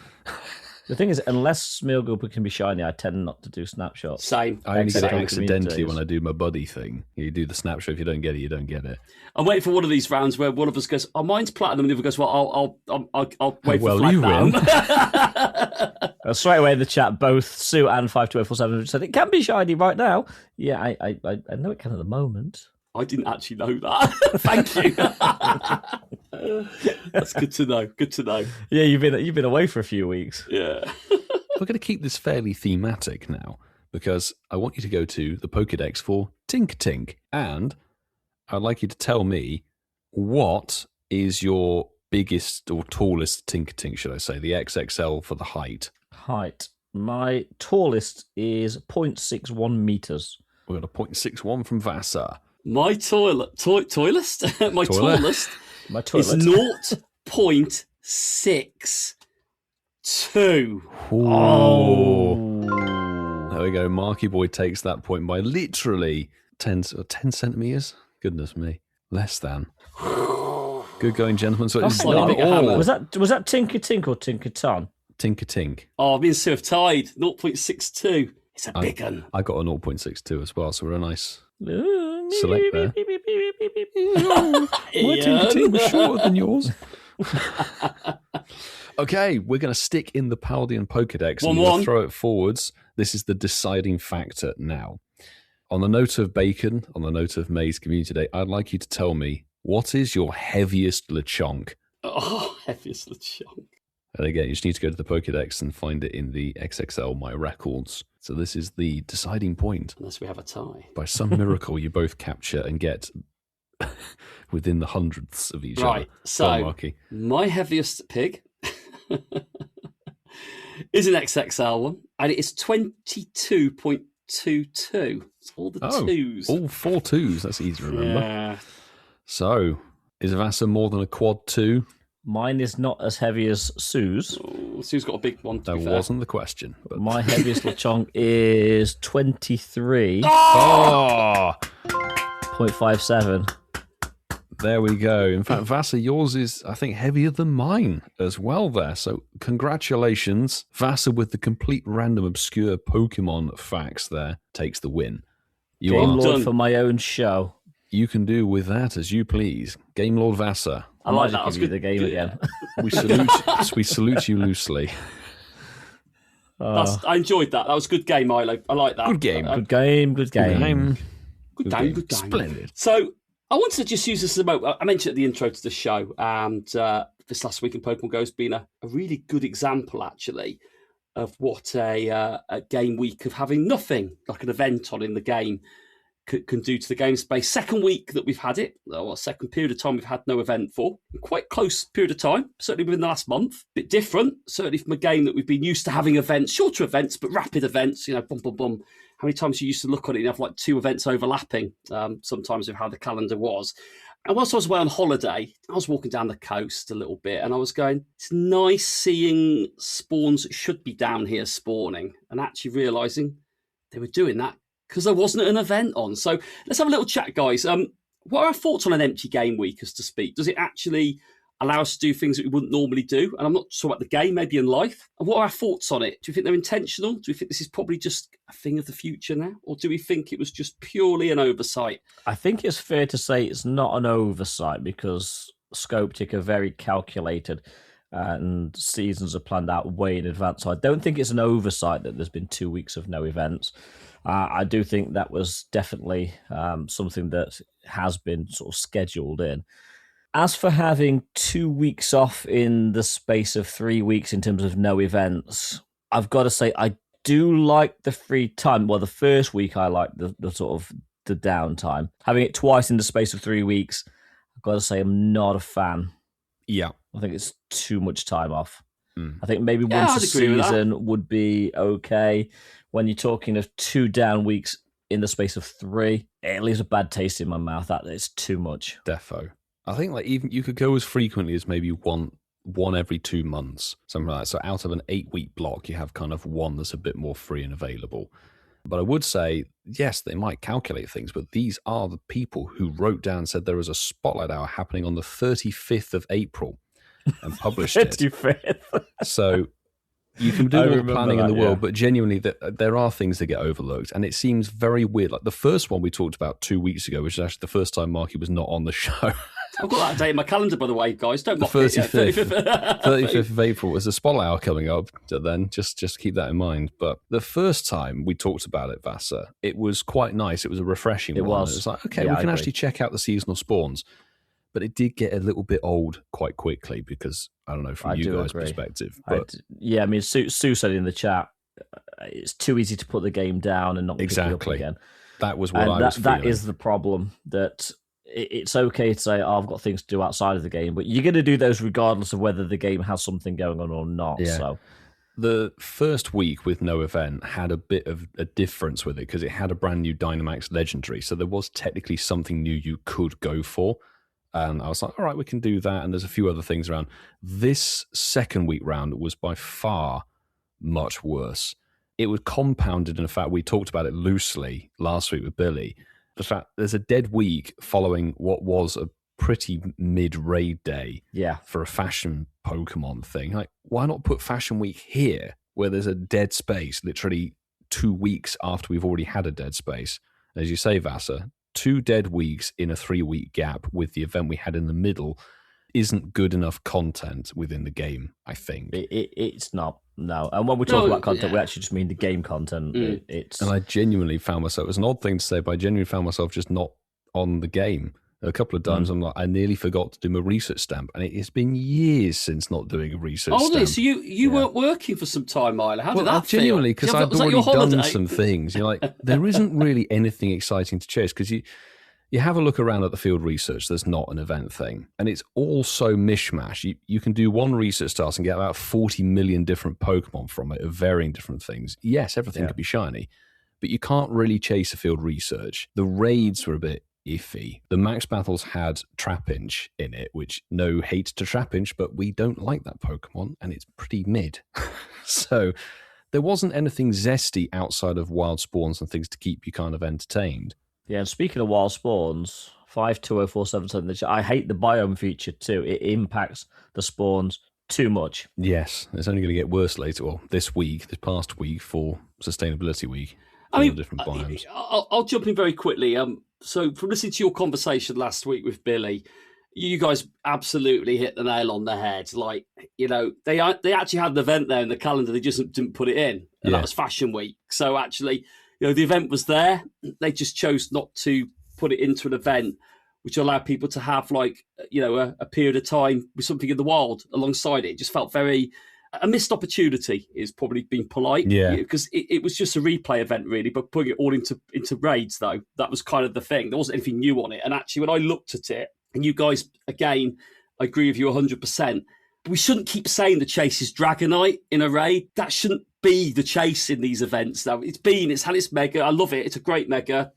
The thing is, unless Smeagol can be shiny, I tend not to do snapshots. Same. I only get it accidentally when I do my buddy thing. You do the snapshot. If you don't get it, you don't get it. I'm waiting for one of these rounds where one of us goes, "Oh, mine's platinum," and the other goes, "Well, I'll wait for flag down." Straight away in the chat, both Sue and 52047 said it can be shiny right now. Yeah, I know it can at the moment. I didn't actually know that. Thank you. That's good to know. Good to know. Yeah, you've been away for a few weeks. Yeah. We're going to keep this fairly thematic now, because I want you to go to the Pokédex for Tinkatink, and I'd like you to tell me what is your biggest or tallest Tinkatink, should I say, the XXL for the height. Height. My tallest is 0.61 meters. We've got a 0.61 from Vassar. My tallest is 0.62. Oh. There we go. Marky Boy takes that point by literally 10 centimeters. Goodness me. Less than. Good going, gentlemen. So it's not all. Was that Tinkatink or Tinkaton? Tinkatink. Oh, me and Sue have tied. 0.62. It's a big one. I got a 0.62 as well, so we're a nice select there. My Tinkatink was shorter than yours. Okay, we're going to stick in the Paldean Pokédex and we'll throw it forwards. This is the deciding factor now. On the note of bacon, on the note of May's Community Day, I'd like you to tell me, what is your heaviest Lechonk? Oh, heaviest Lechonk. And again, you just need to go to the Pokédex and find it in the XXL My Records. So this is the deciding point. Unless we have a tie. By some miracle, you both capture and get within the hundredths of each other. Right, so my heaviest pig is an XXL one, and it is 22.22. It's all the twos. All 4 twos. That's easy to remember. Yeah. So, is Vasa more than a quad 2? Mine is not as heavy as Sue's. Oh, Sue's got a big one. That wasn't the question. But... My heaviest Lechonk is 23. 0.57. There we go. In fact, Vasa, yours is, I think, heavier than mine as well there. So congratulations. Vasa, with the complete random obscure Pokemon facts there, takes the win. Game Lord for my own show. you can do with that as you please. Game Lord Vassar. I like that. I'll That's give you good. the game again. We salute you loosely. I enjoyed that. That was a good game, Milo. I like that. Good game. Good game. Good game. Good game. Splendid. So I wanted to just use this as a moment. I mentioned at the intro to the show, and this last week in Pokemon GO has been a really good example, actually, of what a game week of having nothing, like an event on in the game, can do to the game space. Second week that we've had it, or second period of time we've had no event for. Quite close period of time, certainly within the last month. Bit different, certainly from a game that we've been used to having events, shorter events, but rapid events, boom, boom, boom. How many times you used to look on it and have like 2 events overlapping, sometimes of how the calendar was. And whilst I was away on holiday, I was walking down the coast a little bit and I was going, it's nice seeing spawns that should be down here spawning, and actually realising they were doing that because there wasn't an event on. So let's have a little chat, guys. What are our thoughts on an empty game week, as to speak? Does it actually allow us to do things that we wouldn't normally do? And I'm not talking about the game, maybe in life. And what are our thoughts on it? Do you think they're intentional? Do we think this is probably just a thing of the future now? Or do we think it was just purely an oversight? I think it's fair to say it's not an oversight, because Scopetic are very calculated and seasons are planned out way in advance. So I don't think it's an oversight that there's been 2 weeks of no events. I do think that was definitely something that has been sort of scheduled in. As for having 2 weeks off in the space of 3 weeks in terms of no events, I've got to say I do like the free time. Well, the first week I liked the sort of the downtime. Having it twice in the space of 3 weeks, I've got to say I'm not a fan. Yeah. I think it's too much time off. Mm. I think maybe once a season would be okay. When you're talking of 2 down weeks in the space of 3, it leaves a bad taste in my mouth. That is too much. Defo. I think like even you could go as frequently as maybe one every 2 months, something like that. So out of an 8-week block, you have kind of one that's a bit more free and available. But I would say, yes, they might calculate things, but these are the people who wrote down and said there was a spotlight hour happening on the 35th of April and published it. 35th. So you can do all the planning in the world, but genuinely there are things that get overlooked, and it seems very weird. Like the first one we talked about 2 weeks ago, which is actually the first time Marky was not on the show. I've got that date in my calendar, by the way, guys. Don't mock the 35th it. of April was a spotlight hour coming up. So then just keep that in mind. But the first time we talked about it, Vassar, it was quite nice. It was a refreshing one. It was like, okay, we can actually check out the seasonal spawns. But it did get a little bit old quite quickly because, I don't know, from you guys' perspective. But I mean, Sue said in the chat, it's too easy to put the game down and not pick it up again. That was what I was feeling. That is the problem, that it's okay to say, I've got things to do outside of the game, but you're going to do those regardless of whether the game has something going on or not. Yeah. So the first week with no event had a bit of a difference with it because it had a brand new Dynamax Legendary. So there was technically something new you could go for. And I was like, all right, we can do that. And there's a few other things around. This second week round was by far much worse. It was compounded in the fact we talked about it loosely last week with Billy. The fact there's a dead week following what was a pretty mid-raid day for a fashion Pokemon thing. Like, why not put Fashion Week here where there's a dead space literally 2 weeks after we've already had a dead space? As you say, Vassar, 2 dead weeks in a 3-week gap with the event we had in the middle isn't good enough content within the game, I think. It's not, no. And when we talk about content, we actually just mean the game content. And I genuinely found myself, it was an odd thing to say, but I genuinely found myself just not on the game. A couple of times I'm like, I nearly forgot to do my research stamp, and it has been years since not doing a research stamp. Oh, so you weren't working for some time, Milo. How did that feel? Genuinely, because I'd already done some things. You're like, there isn't really anything exciting to chase, because you have a look around at the field research, there's not an event thing, and it's all so mishmash. You can do one research task and get about 40 million different Pokemon from it of varying different things. Yes, everything could be shiny, but you can't really chase a field research. The raids were a bit iffy. The max battles had Trapinch in it, which no hate to Trapinch, but we don't like that Pokemon, and it's pretty mid. So there wasn't anything zesty outside of wild spawns and things to keep you kind of entertained. Yeah, and speaking of wild spawns, 520477, I hate the biome feature too. It impacts the spawns too much. Yes, it's only going to get worse later. Well, this past week for Sustainability Week. I mean, different biomes. I'll jump in very quickly. So from listening to your conversation last week with Billy, you guys absolutely hit the nail on the head. Like, they actually had an event there in the calendar. They just didn't put it in. And that was Fashion Week. So actually, the event was there. They just chose not to put it into an event, which allowed people to have a period of time with something in the wild alongside it. It just felt a missed opportunity is probably being polite. Yeah. Because it was just a replay event really, but putting it all into raids though, that was kind of the thing. There wasn't anything new on it. And actually when I looked at it, and you guys, again, I agree with you 100%. We shouldn't keep saying the chase is Dragonite in a raid. That shouldn't be the chase in these events. Now, it's had its mega. I love it. It's a great mega.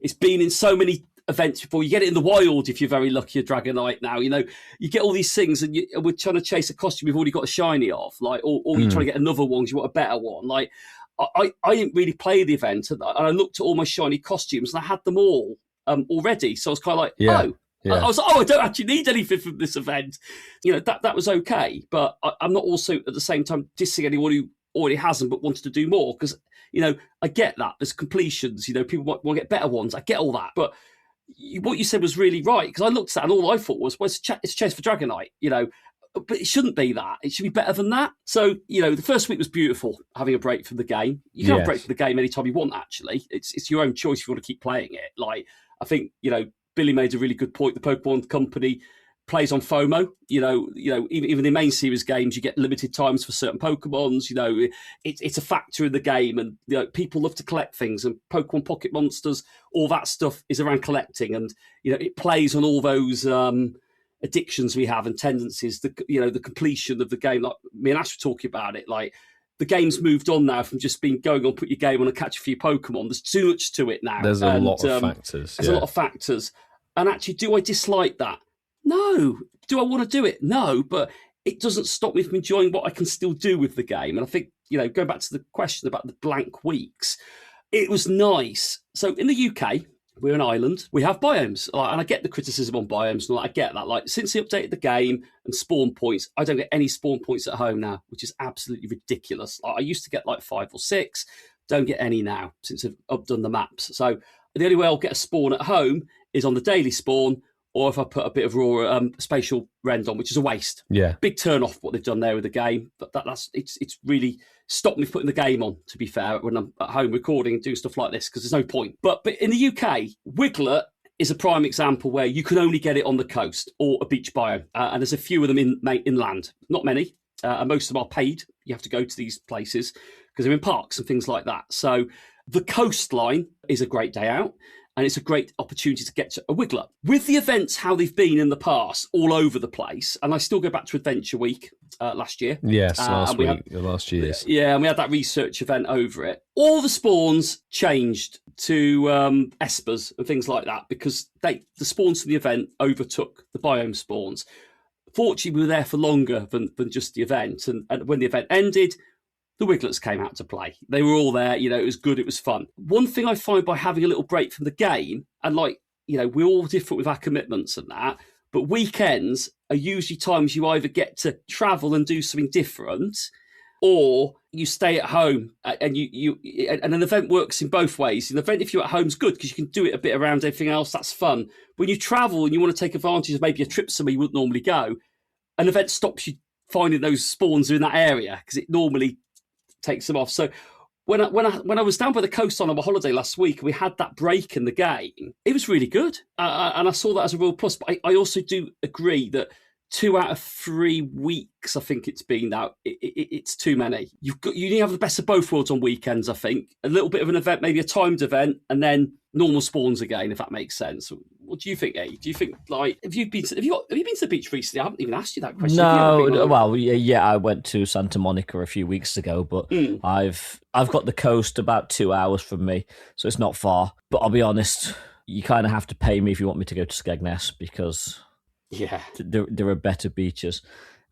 It's been in so many events before. You get it in the wild if you're very lucky, a Dragonite now. You get all these things, and we're trying to chase a costume we've already got a shiny of, or you're trying to get another one because you want a better one. Like, I didn't really play the event, and I looked at all my shiny costumes, and I had them all already. So I was kind of like, oh. Yeah. I was like, I don't actually need anything from this event. That was okay. But I'm not also at the same time dissing anyone who already has them but wanted to do more. Because, I get that. There's completions. People want to get better ones. I get all that. But what you said was really right. Because I looked at that and all I thought was, well, it's a chase for Dragonite, But it shouldn't be that. It should be better than that. So, the first week was beautiful, having a break from the game. You can have a break from the game anytime you want, actually. It's your own choice if you want to keep playing it. Like, I think, Billy made a really good point. The Pokémon Company plays on FOMO. Even in main series games, you get limited times for certain Pokémons. It's a factor in the game, and people love to collect things. And Pokémon Pocket Monsters, all that stuff is around collecting, and it plays on all those addictions we have and tendencies. The completion of the game, like me and Ash were talking about it, like. The game's moved on now from just going on, put your game on and catch a few Pokemon. There's too much to it now. There's a lot of factors. There's a lot of factors. And actually, do I dislike that? No. Do I want to do it? No. But it doesn't stop me from enjoying what I can still do with the game. And I think, going back to the question about the blank weeks, it was nice. So in the UK, we're an island. We have biomes. And I get the criticism on biomes. And I get that. Like, since they updated the game and spawn points, I don't get any spawn points at home now, which is absolutely ridiculous. Like, I used to get like 5 or 6. Don't get any now since I've done the maps. So the only way I'll get a spawn at home is on the daily spawn, or if I put a bit of raw spatial rend on, which is a waste. Yeah. Big turn off what they've done there with the game. But it's really stopped me putting the game on, to be fair, when I'm at home recording and doing stuff like this, because there's no point. But in the UK, Wiglet is a prime example where you can only get it on the coast or a beach biome. And there's a few of them inland. Not many. And most of them are paid. You have to go to these places because they're in parks and things like that. So the coastline is a great day out. And it's a great opportunity to get to a Wiglet. With the events, how they've been in the past, all over the place, and I still go back to Adventure Week last year. Yes, last year's. Yeah, and we had that research event over it. All the spawns changed to espers and things like that because the spawns from the event overtook the biome spawns. Fortunately, we were there for longer than just the event. And when the event ended, the Wiglets came out to play. They were all there. It was good. It was fun. One thing I find by having a little break from the game, and we're all different with our commitments and that, but weekends are usually times you either get to travel and do something different, or you stay at home and and an event works in both ways. An event, if you're at home, is good because you can do it a bit around everything else. That's fun. When you travel and you want to take advantage of maybe a trip somewhere you wouldn't normally go, an event stops you finding those spawns in that area because it normally takes them off. So when I was down by the coastline on my holiday last week and we had that break in the game, it was really good. And I saw that as a real plus. But I also do agree that 2 out of 3 weeks, I think it's been now, it's too many. You need to have the best of both worlds on weekends, I think. A little bit of an event, maybe a timed event, and then normal spawns again, if that makes sense. What do you think, Abe? Do you think, have you been to the beach recently? I haven't even asked you that question. No, well, yeah, I went to Santa Monica a few weeks ago, but I've got the coast about 2 hours from me, so it's not far. But I'll be honest, you kind of have to pay me if you want me to go to Skegness because there are better beaches.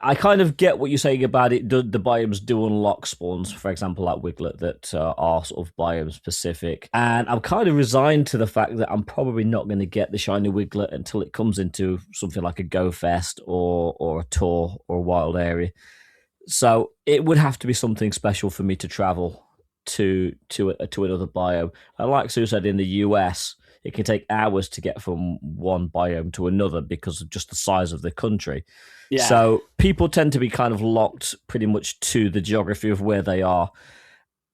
I kind of get what you're saying about it. The biomes do unlock spawns, for example, like Wiglet, that are sort of biome specific. And I'm kind of resigned to the fact that I'm probably not going to get the shiny Wiglet until it comes into something like a Go Fest or a tour or a wild area. So it would have to be something special for me to travel to another biome. And like Sue said, in the US, it can take hours to get from one biome to another because of just the size of the country. Yeah. So people tend to be kind of locked pretty much to the geography of where they are.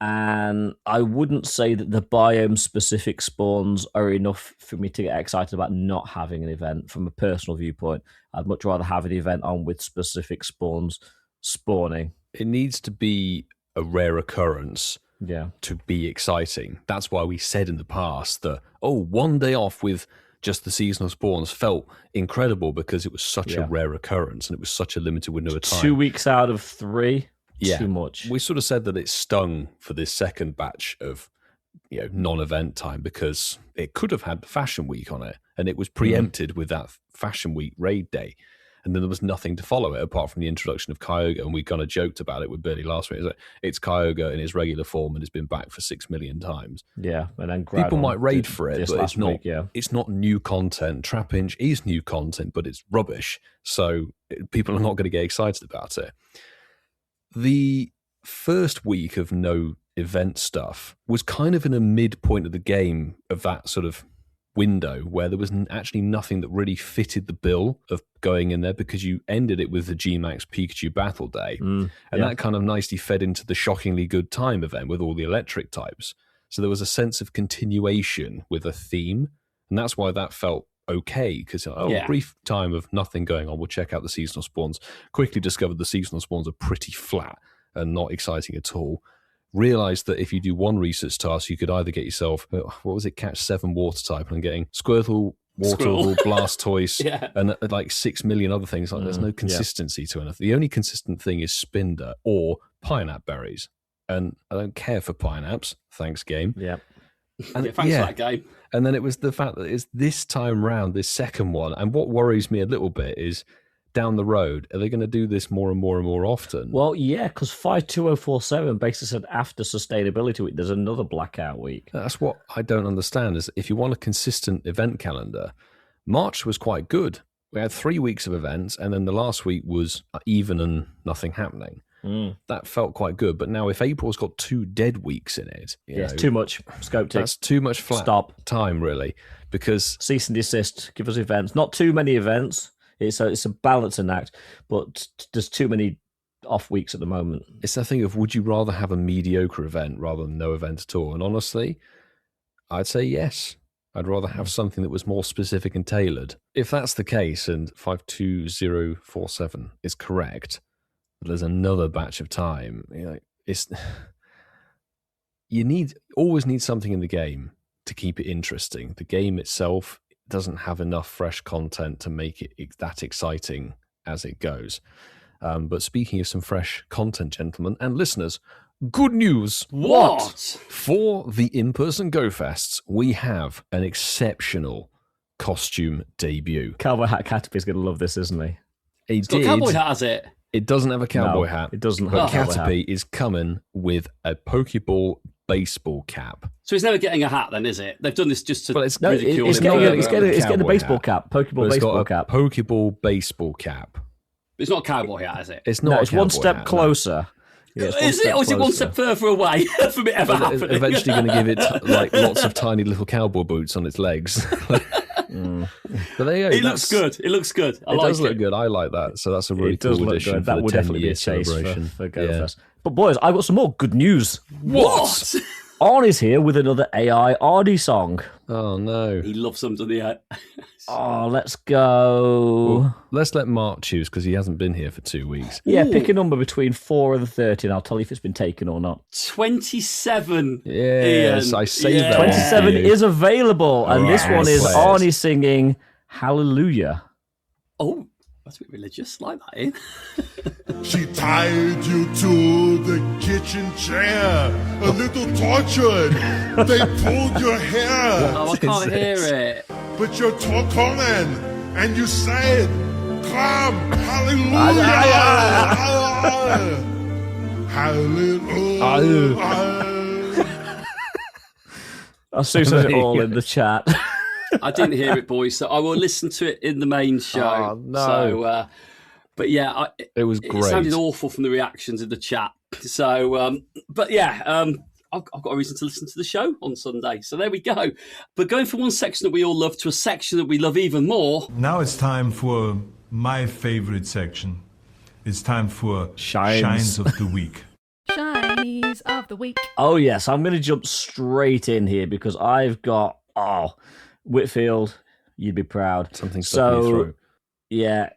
And I wouldn't say that the biome-specific spawns are enough for me to get excited about not having an event from a personal viewpoint. I'd much rather have an event on with specific spawns spawning. It needs to be a rare occurrence Yeah. to be exciting. That's why we said in the past that, one day off with just the seasonal spawns felt incredible because it was such a rare occurrence and it was such a limited window of time. 2 weeks out of 3, too much. We sort of said that it stung for this second batch of non-event time because it could have had Fashion Week on it and it was preempted with that Fashion Week raid day. And then there was nothing to follow it apart from the introduction of Kyogre. And we kind of joked about it with Billy last week. It's Kyogre in his regular form and it's been back for 6 million times. Yeah. And then people might raid for it, but it's not new content. Trapinch is new content, but it's rubbish. So people are not going to get excited about it. The first week of no event stuff was kind of in a midpoint of the game of that sort of window where there was actually nothing that really fitted the bill of going in there because you ended it with the G-Max Pikachu Battle Day. And that kind of nicely fed into the Shockingly Good Time event with all the electric types. So there was a sense of continuation with a theme. And that's why that felt okay because brief time of nothing going on. We'll check out the seasonal spawns. Quickly discovered the seasonal spawns are pretty flat and not exciting at all. Realised that if you do one research task, you could either get yourself, catch 7 water type, and I'm getting Squirtle, Wartortle, Blastoise, and like 6 million other things. Like there's no consistency to anything. The only consistent thing is Spinder or Pineapple berries. And I don't care for Pineapps. Thanks, game. Yeah. And thanks for that game. And then it was the fact that it's this time round, this second one. And what worries me a little bit is down the road, are they going to do this more and more and more often? Well, yeah, because 52047 basically said after Sustainability Week, there's another blackout week. That's what I don't understand is if you want a consistent event calendar, March was quite good. We had 3 weeks of events, and then the last week was even and nothing happening. That felt quite good. But now if April's got 2 dead weeks in it, it's too much scope tick. That's too much flat time, really, because cease and desist, give us events. Not too many events. It's a balancing act, but there's too many off weeks at the moment. It's that thing of would you rather have a mediocre event rather than no event at all? And honestly, I'd say yes. I'd rather have something that was more specific and tailored. If that's the case, and 52047 is correct, but there's another batch of time. You always need something in the game to keep it interesting. The game itself doesn't have enough fresh content to make it that exciting as it goes. But speaking of some fresh content, gentlemen and listeners, good news. What? For the in-person Go Fests, we have an exceptional costume debut. Cowboy Hat Caterpie's going to love this, isn't he? It's got a cowboy hat, has it? It doesn't have a cowboy hat. It doesn't But have a Caterpie is coming with a Pokeball baseball cap. So he's never getting a hat then, is it? They've done this just to ridicule him. It's getting a baseball cap. Pokeball baseball cap. Pokeball baseball cap. It's not a cowboy hat, is it? It's not. It's one step closer. Yeah, is it? Or is it one step further away from it ever happening? Eventually going to give it like lots of tiny little cowboy boots on its legs. But there you go. It looks good. It looks good. It does look good. I like that. So that's a really cool addition for that the would 10-year be a chase celebration. for GoFest. But boys, I've got some more good news. What? Arnie's here with another AI Arnie song. Oh no. He loves them, doesn't he? Oh, let's go. Well, let's let Mark choose because he hasn't been here for 2 weeks. Yeah, pick a number between 4 and 30 and I'll tell you if it's been taken or not. 27. Yes, Ian. I say that. 27 is available, and this one is Yes. Arnie singing Hallelujah. Oh, that's a bit religious. Like that, Ian. She tied you to the kitchen chair, a little tortured. They pulled your hair. Oh, I can't hear it. But you're talking, and you said, "Come, hallelujah, hallelujah." I'll soon say it all in the chat. I didn't hear it, boys, so I will listen to it in the main show. Oh, no. So, but yeah, it was great. It sounded awful from the reactions in the chat. So, but yeah, I've got a reason to listen to the show on Sunday. So there we go. But going from one section that we all love to a section that we love even more. Now it's time for my favorite section. It's time for Shines of the Week. Shinies of the week. Oh, yes. I'm going to jump straight in here because I've got, Whitfield, you'd be proud. Something stuck in your throat. Yeah.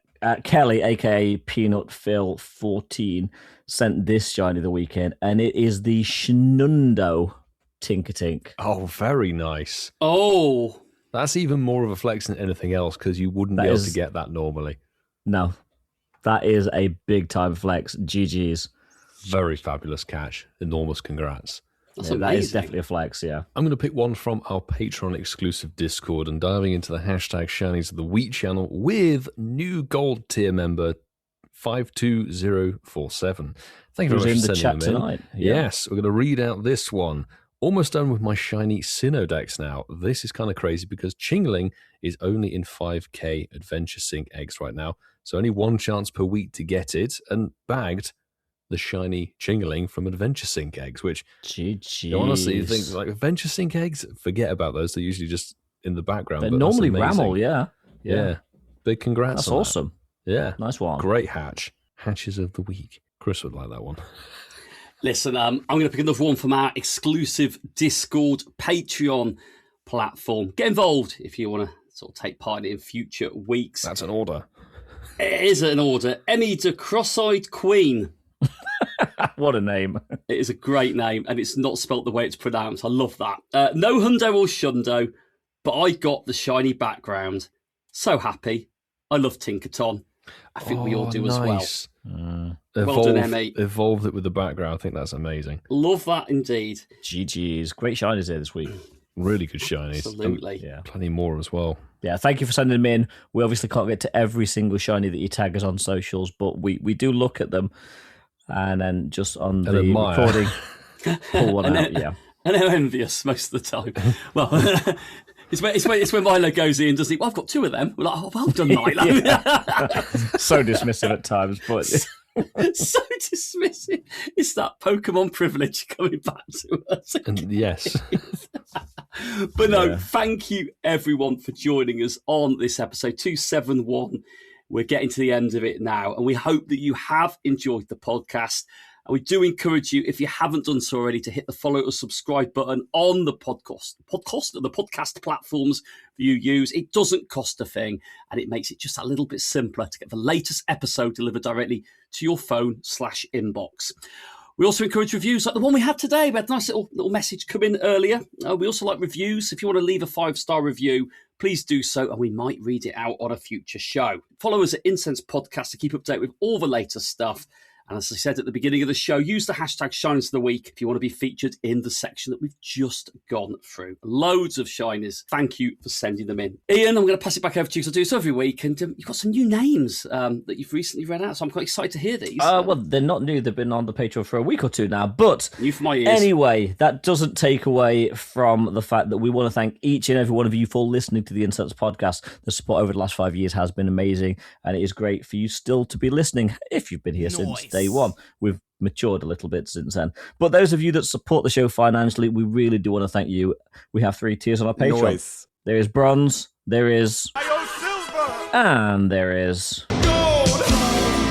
Kelly, a.k.a. Peanut Phil 14, sent this shiny of the weekend, and it is the Schnundo Tinkatink. Oh, very nice. Oh. That's even more of a flex than anything else because you wouldn't be able to get that normally. No. That is a big-time flex. GG's. Very fabulous catch. Enormous congrats. That is definitely a flex, yeah. I'm going to pick one from our Patreon-exclusive Discord and diving into the hashtag Shinies of the Week channel with new gold tier member 52047. Thank you very much for sending them in. Tonight. Yeah. Yes, we're going to read out this one. Almost done with my shiny Sinnoh decks now. This is kind of crazy because Chingling is only in 5k Adventure Sync eggs right now. So only one chance per week to get it, and bagged the shiny Chingling from Adventure Sync eggs, which honestly, you think like Adventure Sync eggs, forget about those. They're usually just in the background. They're normally Rammel, yeah. Big congrats. That's awesome. Yeah. Nice one. Great hatch. Hatches of the week. Chris would like that one. Listen, I'm going to pick another one from our exclusive Discord Patreon platform. Get involved if you want to sort of take part in it in future weeks. That's an order. It is an order. Emmy the Cross-Eyed Queen. What a name. It is a great name, and it's not spelt the way it's pronounced. I love that. No hundo or shundo, but I got the shiny background. So happy. I love Tinkaton. I think we all do as well. Well done, Emmy. Evolved it with the background. I think that's amazing. Love that indeed. GG's. Great shinies here this week. Really good shinies. Absolutely. Yeah. Plenty more as well. Yeah, thank you for sending them in. We obviously can't get to every single shiny that you tag us on socials, but we do look at them and then just on the recording, pull one out. Yeah. And they're envious most of the time. Well, it's when Milo goes in and does it. Well, I've got two of them. We're like, oh, well done, Milo. So dismissive at times, but so dismissive. It's that Pokemon privilege coming back to us. Yes. But no, thank you everyone for joining us on this episode 271. We're getting to the end of it now, and we hope that you have enjoyed the podcast. And we do encourage you, if you haven't done so already, to hit the follow or subscribe button on the podcast platforms that you use. It doesn't cost a thing, and it makes it just a little bit simpler to get the latest episode delivered directly to your phone/inbox. We also encourage reviews like the one we had today. We had a nice little message come in earlier. We also like reviews. If you want to leave a 5-star review, please do so, and we might read it out on a future show. Follow us at Incense Podcast to keep up to date with all the latest stuff. And as I said at the beginning of the show, use the hashtag Shinies of the Week if you want to be featured in the section that we've just gone through. Loads of shinies. Thank you for sending them in. Ian, I'm going to pass it back over to you because I do this every week. And you've got some new names that you've recently read out, so I'm quite excited to hear these. Well, they're not new. They've been on the Patreon for a week or two now. But new for my ears. Anyway, that doesn't take away from the fact that we want to thank each and every one of you for listening to the Incense Podcast. The support over the last 5 years has been amazing, and it is great for you still to be listening if you've been here since day one. We've matured a little bit since then. But those of you that support the show financially, we really do want to thank you. We have 3 tiers on our Patreon. There is bronze, there is silver, and there is gold.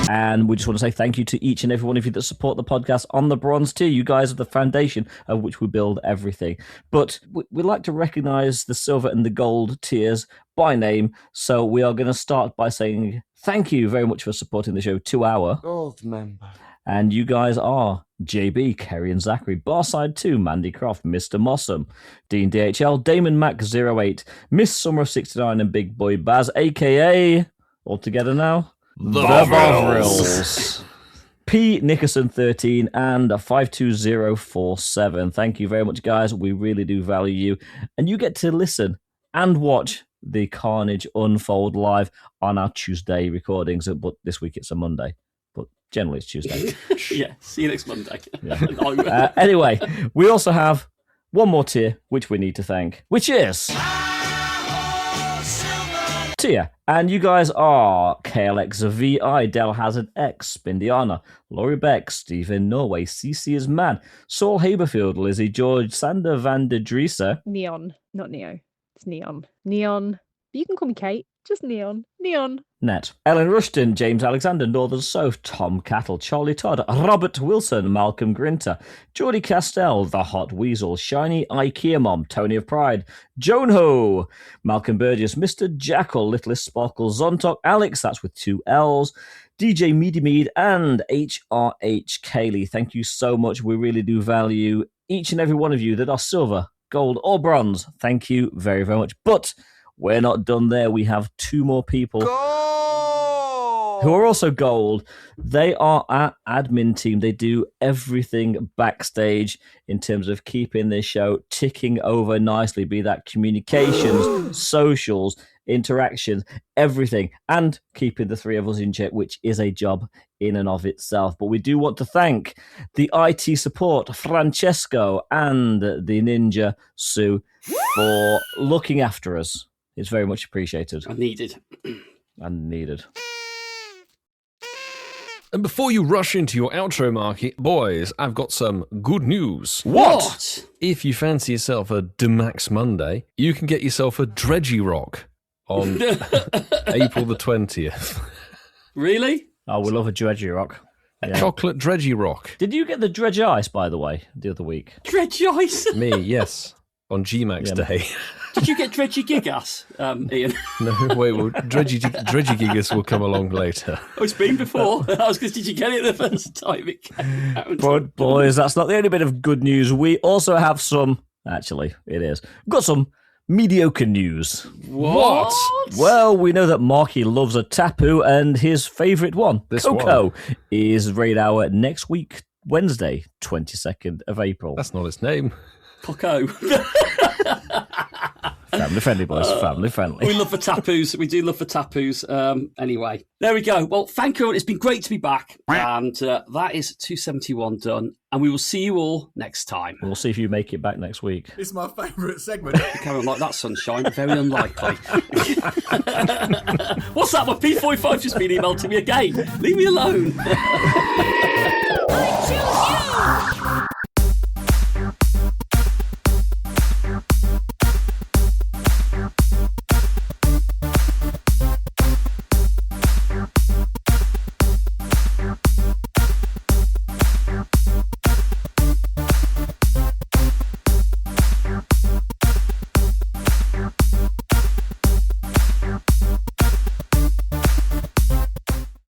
And we just want to say thank you to each and every one of you that support the podcast on the bronze tier. You guys are the foundation of which we build everything. But we like to recognize the silver and the gold tiers by name. So we are going to start by saying thank you very much for supporting the show to our gold member. And you guys are JB, Kerry and Zachary, Barside 2, Mandy Croft, Mr. Mossum, Dean DHL, Damon Mac 08, Miss Summer of 69 and Big Boy Baz, aka, all together now, The Bovrils. P. Nickerson 13 and 52047. Thank you very much, guys. We really do value you. And you get to listen and watch the carnage unfold live on our Tuesday recordings. But this week it's a Monday. Generally, it's Tuesday. Yeah, see you next Monday. Yeah. Anyway, we also have one more tier, which we need to thank, which is Tia. And you guys are KLXVI, Del Hazard X, Spindiana, Laurie Beck, Stephen Norway, CC is Mad, Saul Haberfield, Lizzie George, Sander van der Drieser. Neon, not Neo. It's Neon. Neon. You can call me Kate. Just Neon. Neon. Net. Ellen Rushton, James Alexander, Northern Soph, Tom Cattle, Charlie Todd, Robert Wilson, Malcolm Grinter, Geordie Castell, The Hot Weasel, Shiny IKEA Mom, Tony of Pride, Joan Ho, Malcolm Burgess, Mr. Jackal, Littlest Sparkle, Zontok, Alex, that's with 2 L's, DJ Meady Mead, and HRH Kaylee. Thank you so much. We really do value each and every one of you that are silver, gold, or bronze. Thank you very, very much. But we're not done there. We have 2 more people who are also gold. They are our admin team. They do everything backstage in terms of keeping this show ticking over nicely, be that communications, socials, interactions, everything, and keeping the 3 of us in check, which is a job in and of itself. But we do want to thank the IT support, Francesco, and the Ninja, Sue, for looking after us. It's very much appreciated. And needed. And needed. And before you rush into your outro, Marky, boys, I've got some good news. What? If you fancy yourself a Demax Monday, you can get yourself a Dredgy Rock on April the 20th. Really? Oh, we love a Dredgy Rock. A chocolate Dredgy Rock. Did you get the Dredge Ice, by the way, the other week? Dredge Ice? Me, yes. On GMAX Day. Did you get Dredgy Gigas, Ian? No, wait, well, Dredgy Gigas will come along later. Oh, it's been before. I was going to, did you get it the first time it came out? But boys, that's not the only bit of good news. We also have some, actually, it is. We've got some mediocre news. What? Well, we know that Marky loves a tapu, and his favourite one, Coco, is raid hour next week, Wednesday, 22nd of April. That's not its name. Coco. Family friendly, boys. Family friendly. We love the tapus. We do love the tapus. Anyway, there we go. Well, thank you. It's been great to be back. And that is 271 done. And we will see you all next time. We'll see if you make it back next week. It's my favourite segment. You carry on like that, sunshine. Very unlikely. What's that? My P45 just been emailed to me again. Leave me alone.